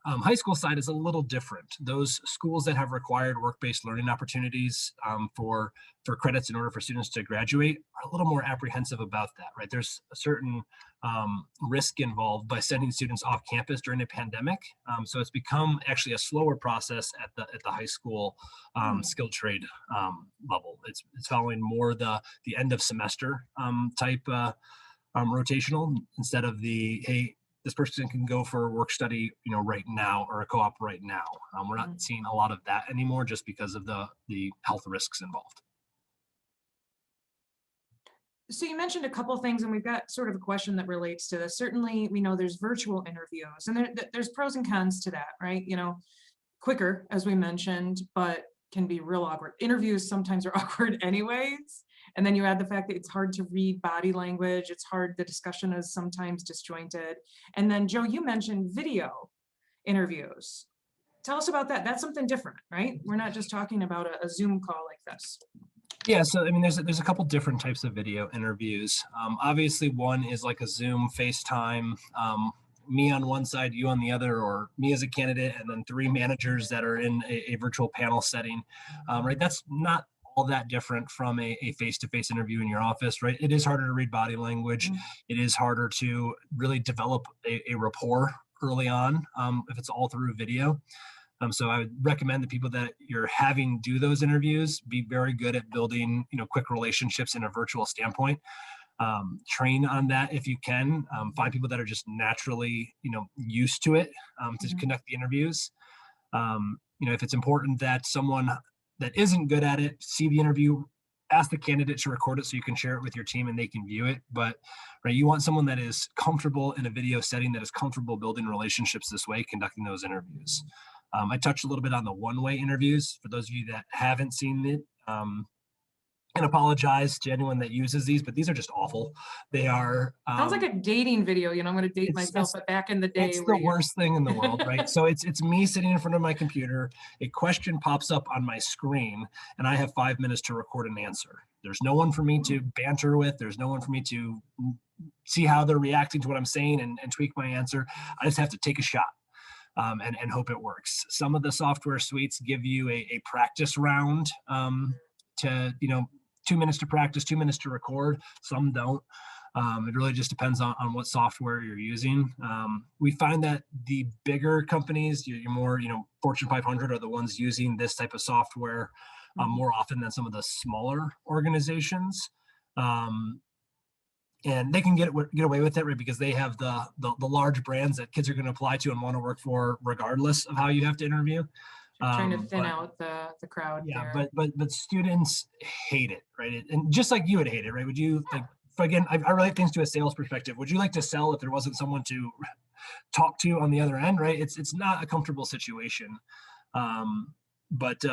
high school side is a little different. Those schools that have required work-based learning opportunities for credits in order for students to graduate are a little more apprehensive about that, right? There's a certain risk involved by sending students off campus during a pandemic. So it's become actually a slower process at the high school skilled trade level. It's following more the end of semester type rotational instead of the, hey, this person can go for work study, right now, or a co-op right now. We're not seeing a lot of that anymore just because of the health risks involved.
So you mentioned a couple things, and we've got sort of a question that relates to this. Certainly, we know there's virtual interviews, and there's pros and cons to that, right? Quicker, as we mentioned, but can be real awkward. Interviews sometimes are awkward anyways. And then you add the fact that it's hard to read body language. It's hard. The discussion is sometimes disjointed. And then Joe, you mentioned video interviews. Tell us about that. That's something different, right? We're not just talking about a Zoom call like this.
Yeah, so there's a couple different types of video interviews. Obviously, one is like a Zoom, FaceTime, me on one side, you on the other, or me as a candidate, and then 3 managers that are in a virtual panel setting, right? That's not all that different from a face-to-face interview in your office, right? It is harder to read body language. It is harder to really develop a rapport early on if it's all through video. So I would recommend the people that you're having do those interviews be very good at building, quick relationships in a virtual standpoint. Train on that if you can. Find people that are just naturally, used to it to conduct the interviews. If it's important that someone that isn't good at it see the interview, ask the candidate to record it so you can share it with your team and they can view it. But right, you want someone that is comfortable in a video setting, that is comfortable building relationships this way, conducting those interviews. I touched a little bit on the one-way interviews. For those of you that haven't seen it, and apologize to anyone that uses these, but these are just awful. They are.
Sounds like a dating video. I'm going to date myself, but back in the day.
It's the worst thing in the world, right? So it's me sitting in front of my computer. A question pops up on my screen, and I have 5 minutes to record an answer. There's no one for me to banter with. There's no one for me to see how they're reacting to what I'm saying and tweak my answer. I just have to take a shot. And hope it works. Some of the software suites give you a practice round to 2 minutes to practice, 2 minutes to record. Some don't. It really just depends on what software you're using. We find that the bigger companies, your more Fortune 500, are the ones using this type of software more often than some of the smaller organizations. And they can get away with it, right? Because they have the large brands that kids are going to apply to and want to work for, regardless of how you have to interview.
Trying to thin out the crowd.
Yeah,
there.
but students hate it, right? And just like you would hate it, right? Would you like? Again, I relate things to a sales perspective. Would you like to sell if there wasn't someone to talk to on the other end, right? It's not a comfortable situation. But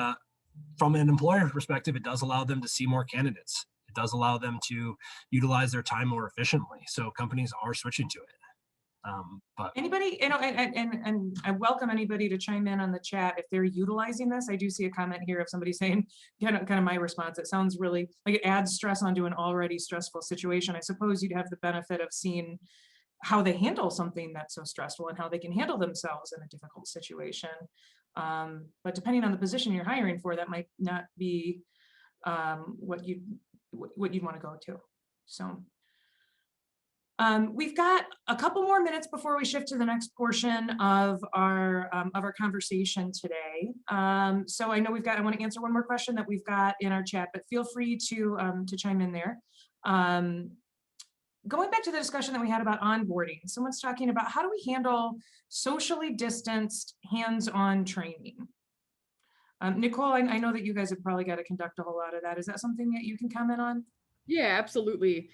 from an employer perspective, it does allow them to see more candidates. It does allow them to utilize their time more efficiently. So companies are switching to it. But
anybody, and I welcome anybody to chime in on the chat if they're utilizing this. I do see a comment here of somebody saying, kind of my response. It sounds really like it adds stress onto an already stressful situation. I suppose you'd have the benefit of seeing how they handle something that's so stressful and how they can handle themselves in a difficult situation. But depending on the position you're hiring for, that might not be what you'd want to go to. So We've got a couple more minutes before we shift to the next portion of our conversation today. So I know I want to answer one more question that we've got in our chat, but feel free to chime in there. Going back to the discussion that we had about onboarding, someone's talking about how do we handle socially distanced hands-on training? Nicole, I know that you guys have probably got to conduct a whole lot of that. Is that something that you can comment on?
Yeah, absolutely.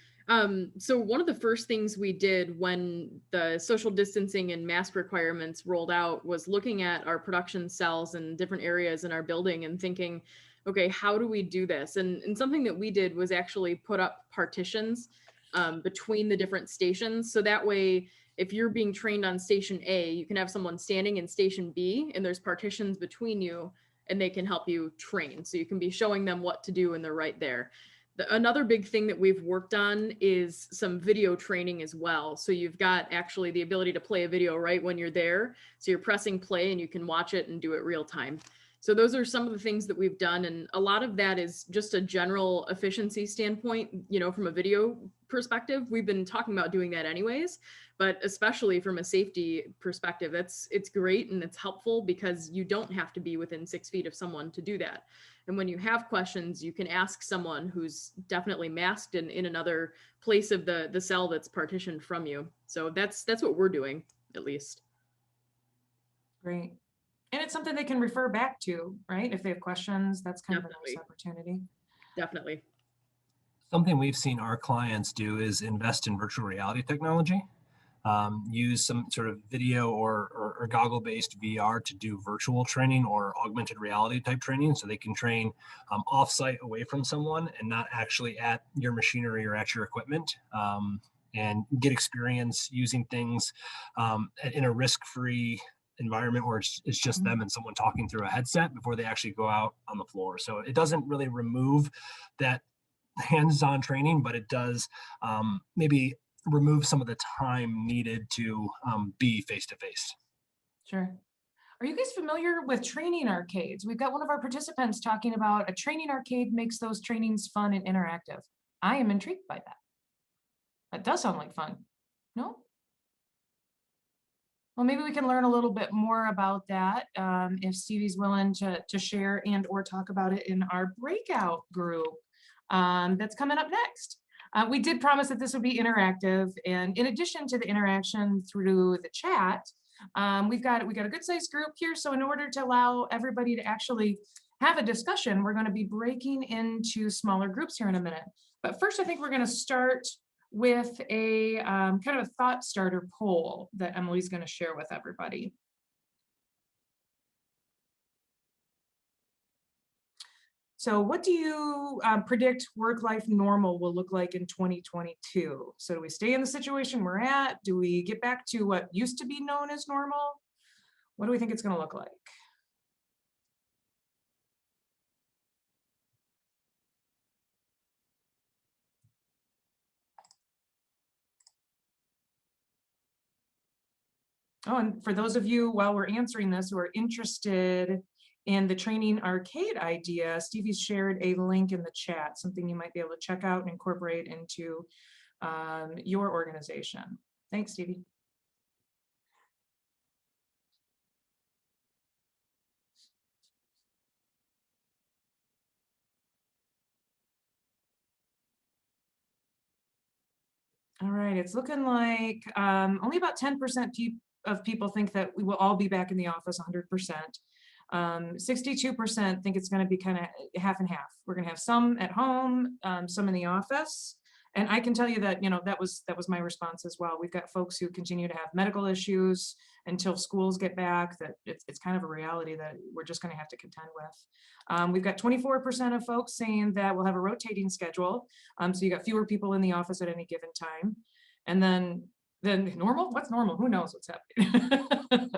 So one of the first things we did when the social distancing and mask requirements rolled out was looking at our production cells and different areas in our building and thinking, okay, how do we do this? And something that we did was actually put up partitions between the different stations. So that way, if you're being trained on station A, you can have someone standing in station B and there's partitions between you and they can help you train. So you can be showing them what to do and they're right there. Another big thing that we've worked on is some video training as well. So you've got actually the ability to play a video right when you're there. So you're pressing play and you can watch it and do it real time. So those are some of the things that we've done. And a lot of that is just a general efficiency standpoint, you know, from a video perspective. We've been talking about doing that anyways, but especially from a safety perspective, it's great and it's helpful because you don't have to be within 6 feet of someone to do that. And when you have questions, you can ask someone who's definitely masked and in another place of the cell that's partitioned from you. So that's what we're doing, at least.
Great. And it's something they can refer back to, right? If they have questions, that's kind
Definitely.
of a nice opportunity.
Definitely.
Something we've seen our clients do is invest in virtual reality technology. Use some sort of video or goggle-based VR to do virtual training or augmented reality type training, so they can train off-site away from someone and not actually at your machinery or at your equipment, and get experience using things in a risk-free environment where it's just them and someone talking through a headset before they actually go out on the floor. So it doesn't really remove that hands-on training, but it does maybe remove some of the time needed to be face-to-face.
Sure. Are you guys familiar with training arcades? We've got one of our participants talking about a training arcade makes those trainings fun and interactive. I am intrigued by that. That does sound like fun. No? Well, maybe we can learn a little bit more about that if Stevie's willing to share and or talk about it in our breakout group that's coming up next. We did promise that this would be interactive, and in addition to the interaction through the chat, we've got a good sized group here. So in order to allow everybody to actually have a discussion, we're going to be breaking into smaller groups here in a minute. But first, I think we're going to start with a kind of a thought starter poll that Emily's going to share with everybody. So what do you predict work-life normal will look like in 2022? So do we stay in the situation we're at? Do we get back to what used to be known as normal? What do we think it's going to look like? Oh, and for those of you, while we're answering this, who are interested in the training arcade idea, Stevie's shared a link in the chat, something you might be able to check out and incorporate into your organization. Thanks, Stevie. All right, it's looking like only about 10% of people think that we will all be back in the office 100%. 62% think it's going to be kind of half and half. We're going to have some at home, some in the office. And I can tell you that, you know, that was my response as well. We've got folks who continue to have medical issues until schools get back, that it's kind of a reality that we're just going to have to contend with. We've got 24% of folks saying that we'll have a rotating schedule. So you got fewer people in the office at any given time. And then normal, what's normal? Who knows what's happening?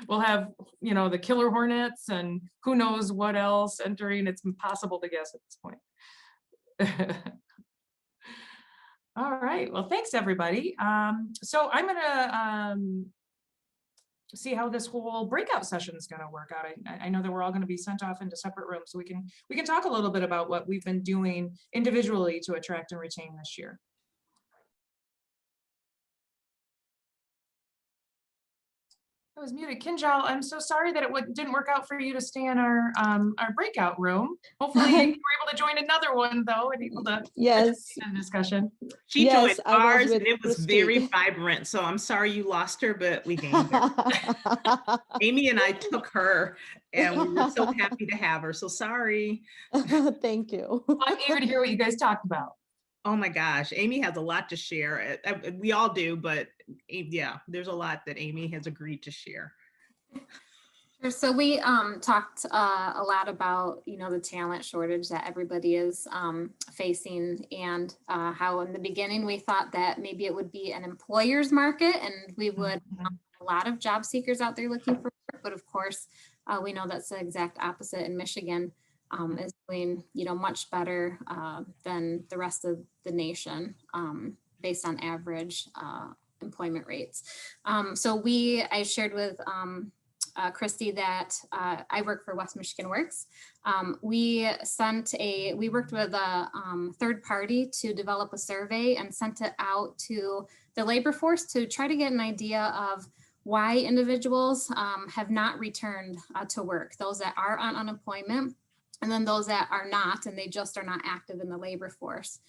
We'll have, you know, the killer hornets and who knows what else entering. It's impossible to guess at this point. All right, well, thanks everybody. So I'm gonna see how this whole breakout session is gonna work out. I know that we're all gonna be sent off into separate rooms, so we can talk a little bit about what we've been doing individually to attract and retain this year. I was muted. Kinjal, I'm so sorry that it didn't work out for you to stay in our breakout room. Hopefully you were able to join another one though and able to
Yes,
participate in the discussion.
She
yes,
joined
I was
ours
with
and it was very
Christy.
vibrant. So I'm sorry you lost her, but we gained her. Amy and I took her and we were so happy to have her. So sorry.
Thank you.
I'm eager to hear what you guys talked about.
Oh my gosh, Amy has a lot to share. We all do, but yeah, there's a lot that Amy has agreed to share.
Sure. So we talked a lot about, the talent shortage that everybody is facing, and how in the beginning we thought that maybe it would be an employer's market and we would a lot of job seekers out there looking for work. But of course, we know that's the exact opposite in Michigan. Is doing, much better than the rest of the nation based on average employment rates. So I shared with Christy that I work for West Michigan Works. We worked with a third party to develop a survey and sent it out to the labor force to try to get an idea of why individuals have not returned to work, those that are on unemployment, and then those that are not, and they just are not active in the labor force.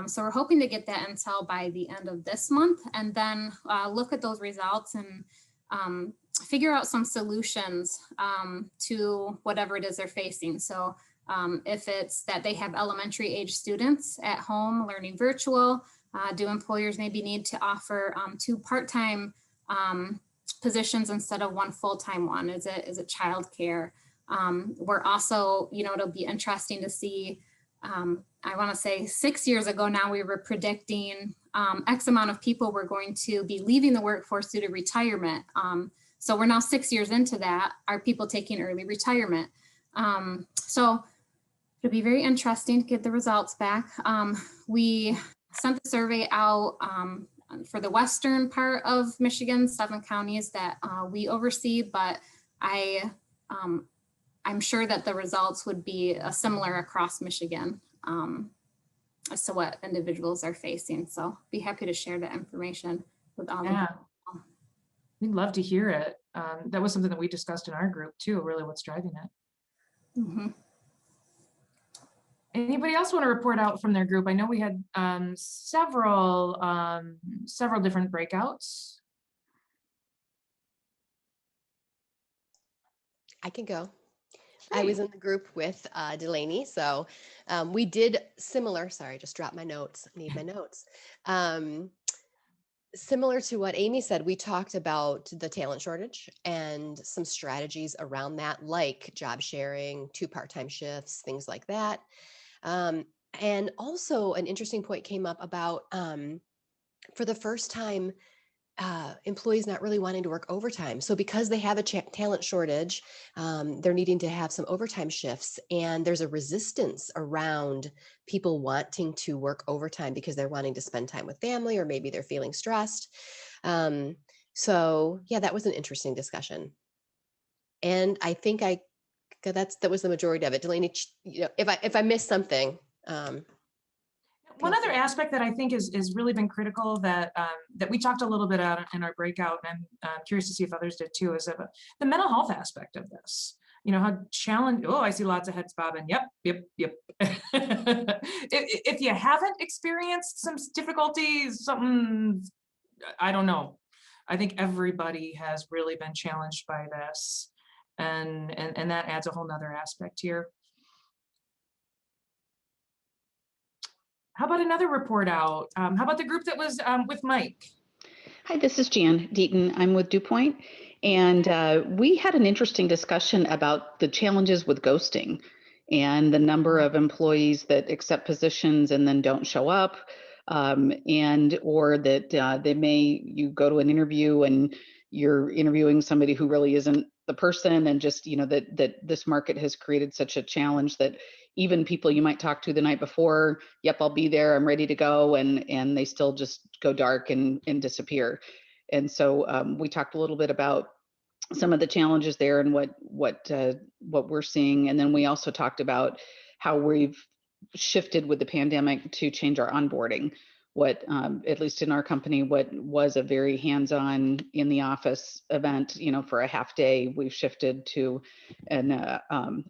So we're hoping to get that intel by the end of this month, and then look at those results and figure out some solutions to whatever it is they're facing. So if it's that they have elementary age students at home learning virtual, do employers maybe need to offer 2 part-time positions instead of 1 full-time one? Is it childcare? We're also, it'll be interesting to see, I want to say 6 years ago now, we were predicting X amount of people were going to be leaving the workforce due to retirement. So we're now 6 years into that. Are people taking early retirement? So it'll be very interesting to get the results back. We sent the survey out for the western part of Michigan, 7 counties that we oversee, but I'm sure that the results would be similar across Michigan as to what individuals are facing. So be happy to share that information with all of you.
We'd love to hear it. That was something that we discussed in our group too, really what's driving it.
Mm-hmm.
Anybody else want to report out from their group? I know we had several different breakouts.
I can go. I was in the group with Delaney, so we did similar. Sorry, just dropped my notes. I need my notes. Similar to what Amy said, we talked about the talent shortage and some strategies around that, like job sharing, 2 part-time shifts, things like that. And also an interesting point came up about, for the first time, employees not really wanting to work overtime. So because they have a talent shortage, they're needing to have some overtime shifts, and there's a resistance around people wanting to work overtime because they're wanting to spend time with family, or maybe they're feeling stressed. So yeah, that was an interesting discussion. And I think that was the majority of it. Delaney, if I missed something,
one other aspect that I think is really been critical that that we talked a little bit about in our breakout, and I'm curious to see if others did too, is about the mental health aspect of this. How challenging. Oh, I see lots of heads bobbing. Yep. If you haven't experienced some difficulties, something, I don't know. I think everybody has really been challenged by this, and that adds a whole nother aspect here. How about another report out? How about the group that was with Mike?
Hi, this is Jan Deaton. I'm with DuPont, and we had an interesting discussion about the challenges with ghosting and the number of employees that accept positions and then don't show up, or that you go to an interview and you're interviewing somebody who really isn't the person, and just that this market has created such a challenge that even people you might talk to the night before, yep, I'll be there, I'm ready to go, and they still just go dark and disappear. And so we talked a little bit about some of the challenges there and what we're seeing, and then we also talked about how we've shifted with the pandemic to change our onboarding. what, at least in our company, what was a very hands-on in the office event, for a half day, we've shifted to a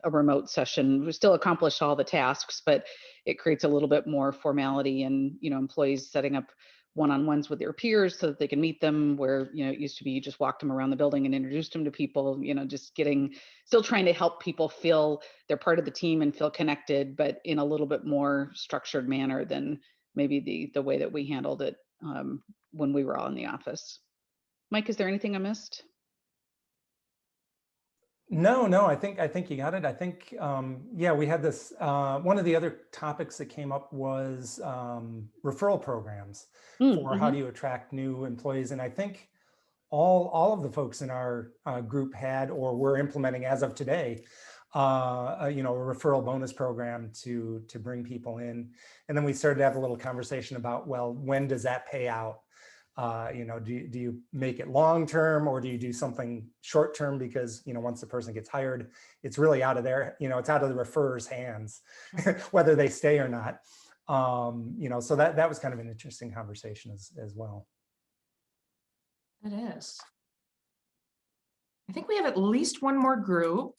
remote session. We still accomplish all the tasks, but it creates a little bit more formality and, employees setting up one-on-ones with their peers so that they can meet them, where, it used to be you just walked them around the building and introduced them to people, just still trying to help people feel they're part of the team and feel connected, but in a little bit more structured manner than maybe the way that we handled it when we were all in the office. Mike, is there anything I missed?
No, I think you got it. I think, yeah, we had this, one of the other topics that came up was referral programs for how do you attract new employees. And I think all of the folks in our group had, or were implementing as of today, a referral bonus program to bring people in. And then we started to have a little conversation about, well, when does that pay out? Do you make it long-term, or do you do something short-term? Because, once the person gets hired, it's really out of their, it's out of the referrer's hands, whether they stay or not. So that was kind of an interesting conversation as well.
It is. I think we have at least one more group.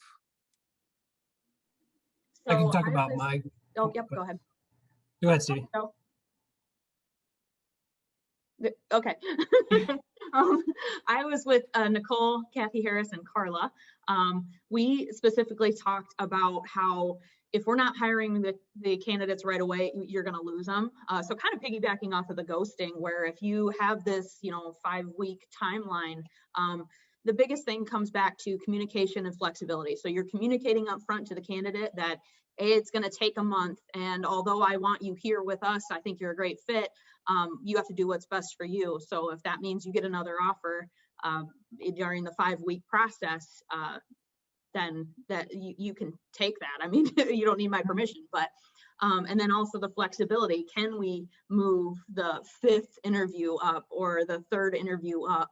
I can talk about my.
Oh, yep, go ahead.
Go ahead, Steve.
No. Okay. I was with Nicole, Kathy Harris, and Carla. We specifically talked about how if we're not hiring the candidates right away, you're going to lose them. So kind of piggybacking off of the ghosting, where if you have this, 5-week timeline, the biggest thing comes back to communication and flexibility. So you're communicating up front to the candidate that it's going to take a month, and although I want you here with us, I think you're a great fit. You have to do what's best for you. So if that means you get another offer during the 5-week process, then that you can take that. I mean, you don't need my permission, but and then also the flexibility. Can we move the 5th interview up or the 3rd interview up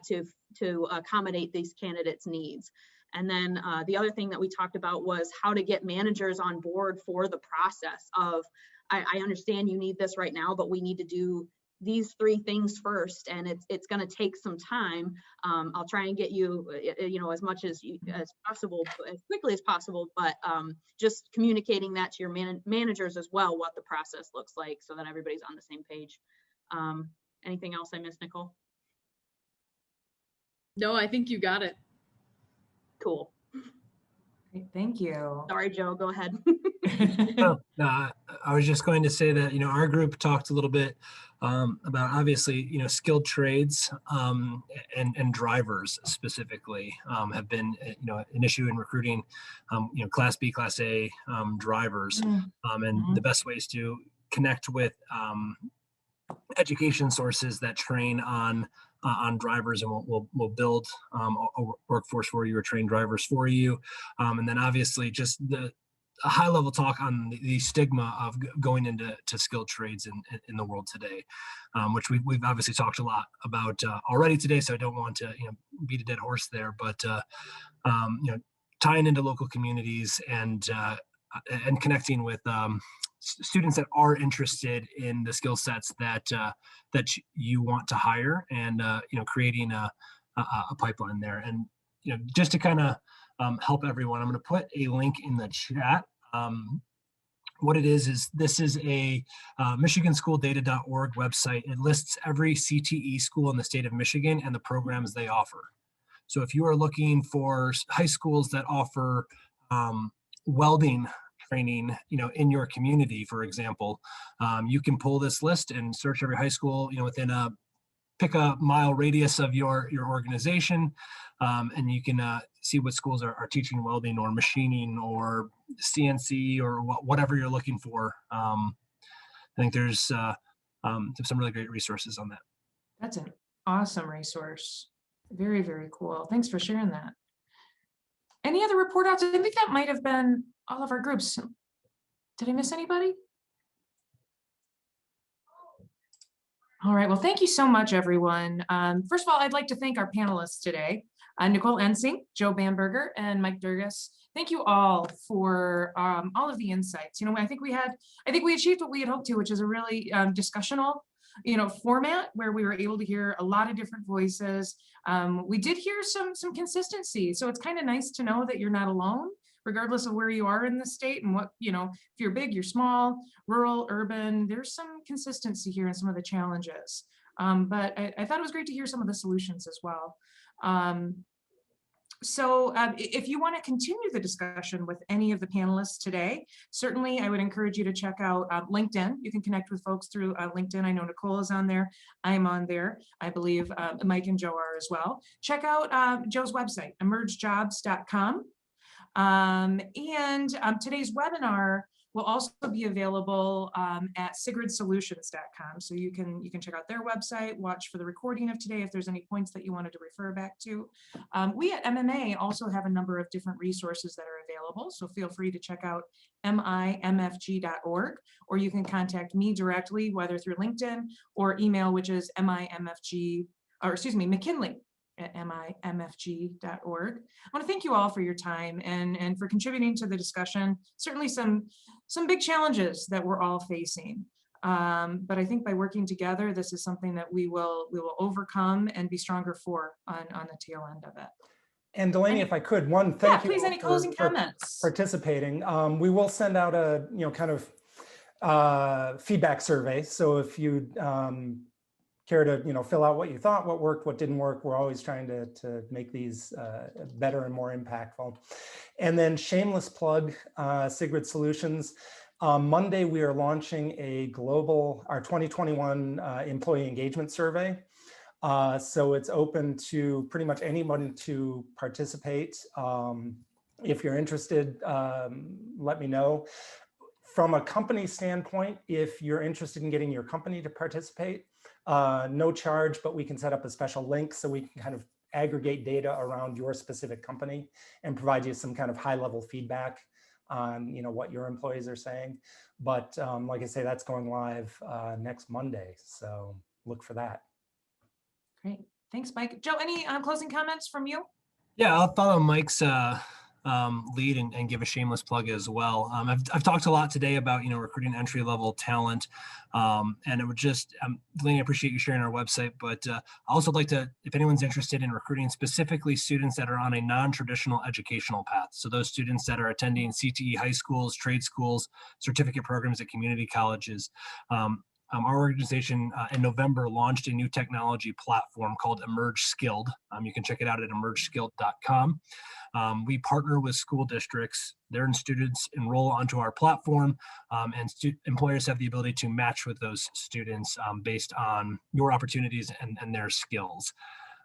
to accommodate these candidates' needs? And then the other thing that we talked about was how to get managers on board for the process of, I understand you need this right now, but we need to do these 3 things first, and it's going to take some time. I'll try and get you, as much as possible, as quickly as possible, but just communicating that to your managers as well, what the process looks like, so that everybody's on the same page. Anything else I missed, Nicole?
No, I think you got it.
Cool.
Great, thank you.
Sorry, Joe, go ahead.
No, I was just going to say that, our group talked a little bit about, obviously, skilled trades and drivers specifically have been, an issue in recruiting, Class B, Class A drivers. And the best ways to connect with education sources that train on drivers, and we'll build a workforce for you, or train drivers for you. And then obviously just a high level talk on the stigma of going into skilled trades in the world today, which we've obviously talked a lot about already today. So I don't want to beat a dead horse there, but tying into local communities and connecting with students that are interested in the skill sets that you want to hire, and creating a pipeline there. And just to kind of help everyone, I'm going to put a link in the chat. What it is this is a michiganschooldata.org website. It lists every CTE school in the state of Michigan and the programs they offer. So if you are looking for high schools that offer welding training, in your community, for example, you can pull this list and search every high school, within pick a mile radius of your organization, and you can see what schools are teaching welding or machining or CNC or whatever you're looking for. I think there's some really great resources on that.
That's an awesome resource. Very, very cool. Thanks for sharing that. Any other report outs? I think that might have been all of our groups. Did I miss anybody? All right, well, thank you so much, everyone. First of all, I'd like to thank our panelists today, Nicole Ensing, Joe Bamberger, and Mike Durgas. thank you all for all of the insights. I think we achieved what we had hoped to, which is a really discussional, format where we were able to hear a lot of different voices. We did hear some consistency. So it's kind of nice to know that you're not alone, regardless of where you are in the state and what, if you're big, you're small, rural, urban, there's some consistency here in some of the challenges. But I thought it was great to hear some of the solutions as well. So if you want to continue the discussion with any of the panelists today, certainly I would encourage you to check out LinkedIn. You can connect with folks through LinkedIn. I know Nicole is on there. I'm on there. I believe Mike and Joe are as well. Check out Joe's website, emergejobs.com. Today's webinar will also be available at sigredsolutions.com. So you can check out their website, watch for the recording of today if there's any points that you wanted to refer back to. We at MMA also have a number of different resources that are available. So feel free to check out mimfg.org, or you can contact me directly, whether through LinkedIn or email, which is mimfg@mimfg.org. I want to thank you all for your time and for contributing to the discussion. Certainly some big challenges that we're all facing. But I think by working together, this is something that we will overcome and be stronger for on the tail end of it.
And Delaney, if I could, thank you
please, any closing comments?
Participating. We will send out a kind of feedback survey. So if you care to fill out what you thought, what worked, what didn't work, we're always trying to make these better and more impactful. And then shameless plug, Sigred Solutions. Monday we are launching our 2021 employee engagement survey. So it's open to pretty much anyone to participate. If you're interested, let me know. From a company standpoint, if you're interested in getting your company to participate, no charge, but we can set up a special link so we can kind of aggregate data around your specific company and provide you some kind of high-level feedback on what your employees are saying. But like I say, that's going live next Monday, so look for that.
Great, thanks, Mike. Joe, any closing comments from you?
Yeah, I'll follow Mike's lead and give a shameless plug as well. I've talked a lot today about recruiting entry-level talent, and it would just Delaney, I appreciate you sharing our website, but I also like to, if anyone's interested in recruiting specifically students that are on a non-traditional educational path, so those students that are attending CTE high schools, trade schools, certificate programs at community colleges. Our organization in November launched a new technology platform called Emerge Skilled. You can check it out at emergeskilled.com. We partner with school districts. Their students enroll onto our platform, and employers have the ability to match with those students based on your opportunities and their skills.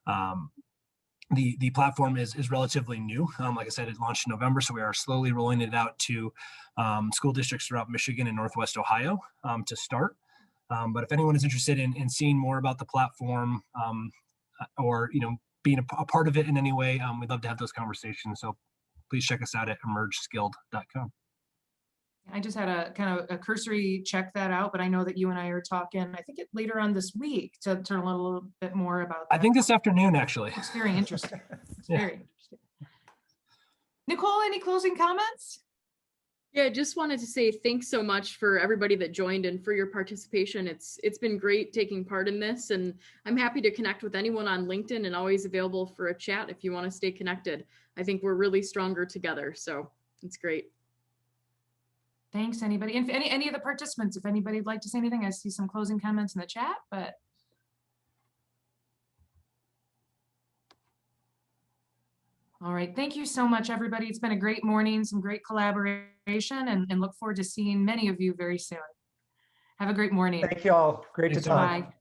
The platform is relatively new. Like I said, it launched in November, so we are slowly rolling it out to school districts throughout Michigan and Northwest Ohio to start. But if anyone is interested in seeing more about the platform or being a part of it in any way, we'd love to have those conversations. So please check us out at emergeskilled.com.
I just had a kind of a cursory check that out, but I know that you and I are talking, I think later on this week to learn a little bit more about that.
I think this afternoon, actually.
It's very interesting. It's
Yeah.
very interesting. Nicole, any closing comments?
Yeah, just wanted to say thanks so much for everybody that joined and for your participation. It's been great taking part in this, and I'm happy to connect with anyone on LinkedIn and always available for a chat if you want to stay connected. I think we're really stronger together, so it's great.
Thanks, anybody. And any of the participants, if anybody'd like to say anything, I see some closing comments in the chat, but. All right, thank you so much, everybody. It's been a great morning, some great collaboration, and look forward to seeing many of you very soon. Have a great morning.
Thank you all. Great to talk.
Bye.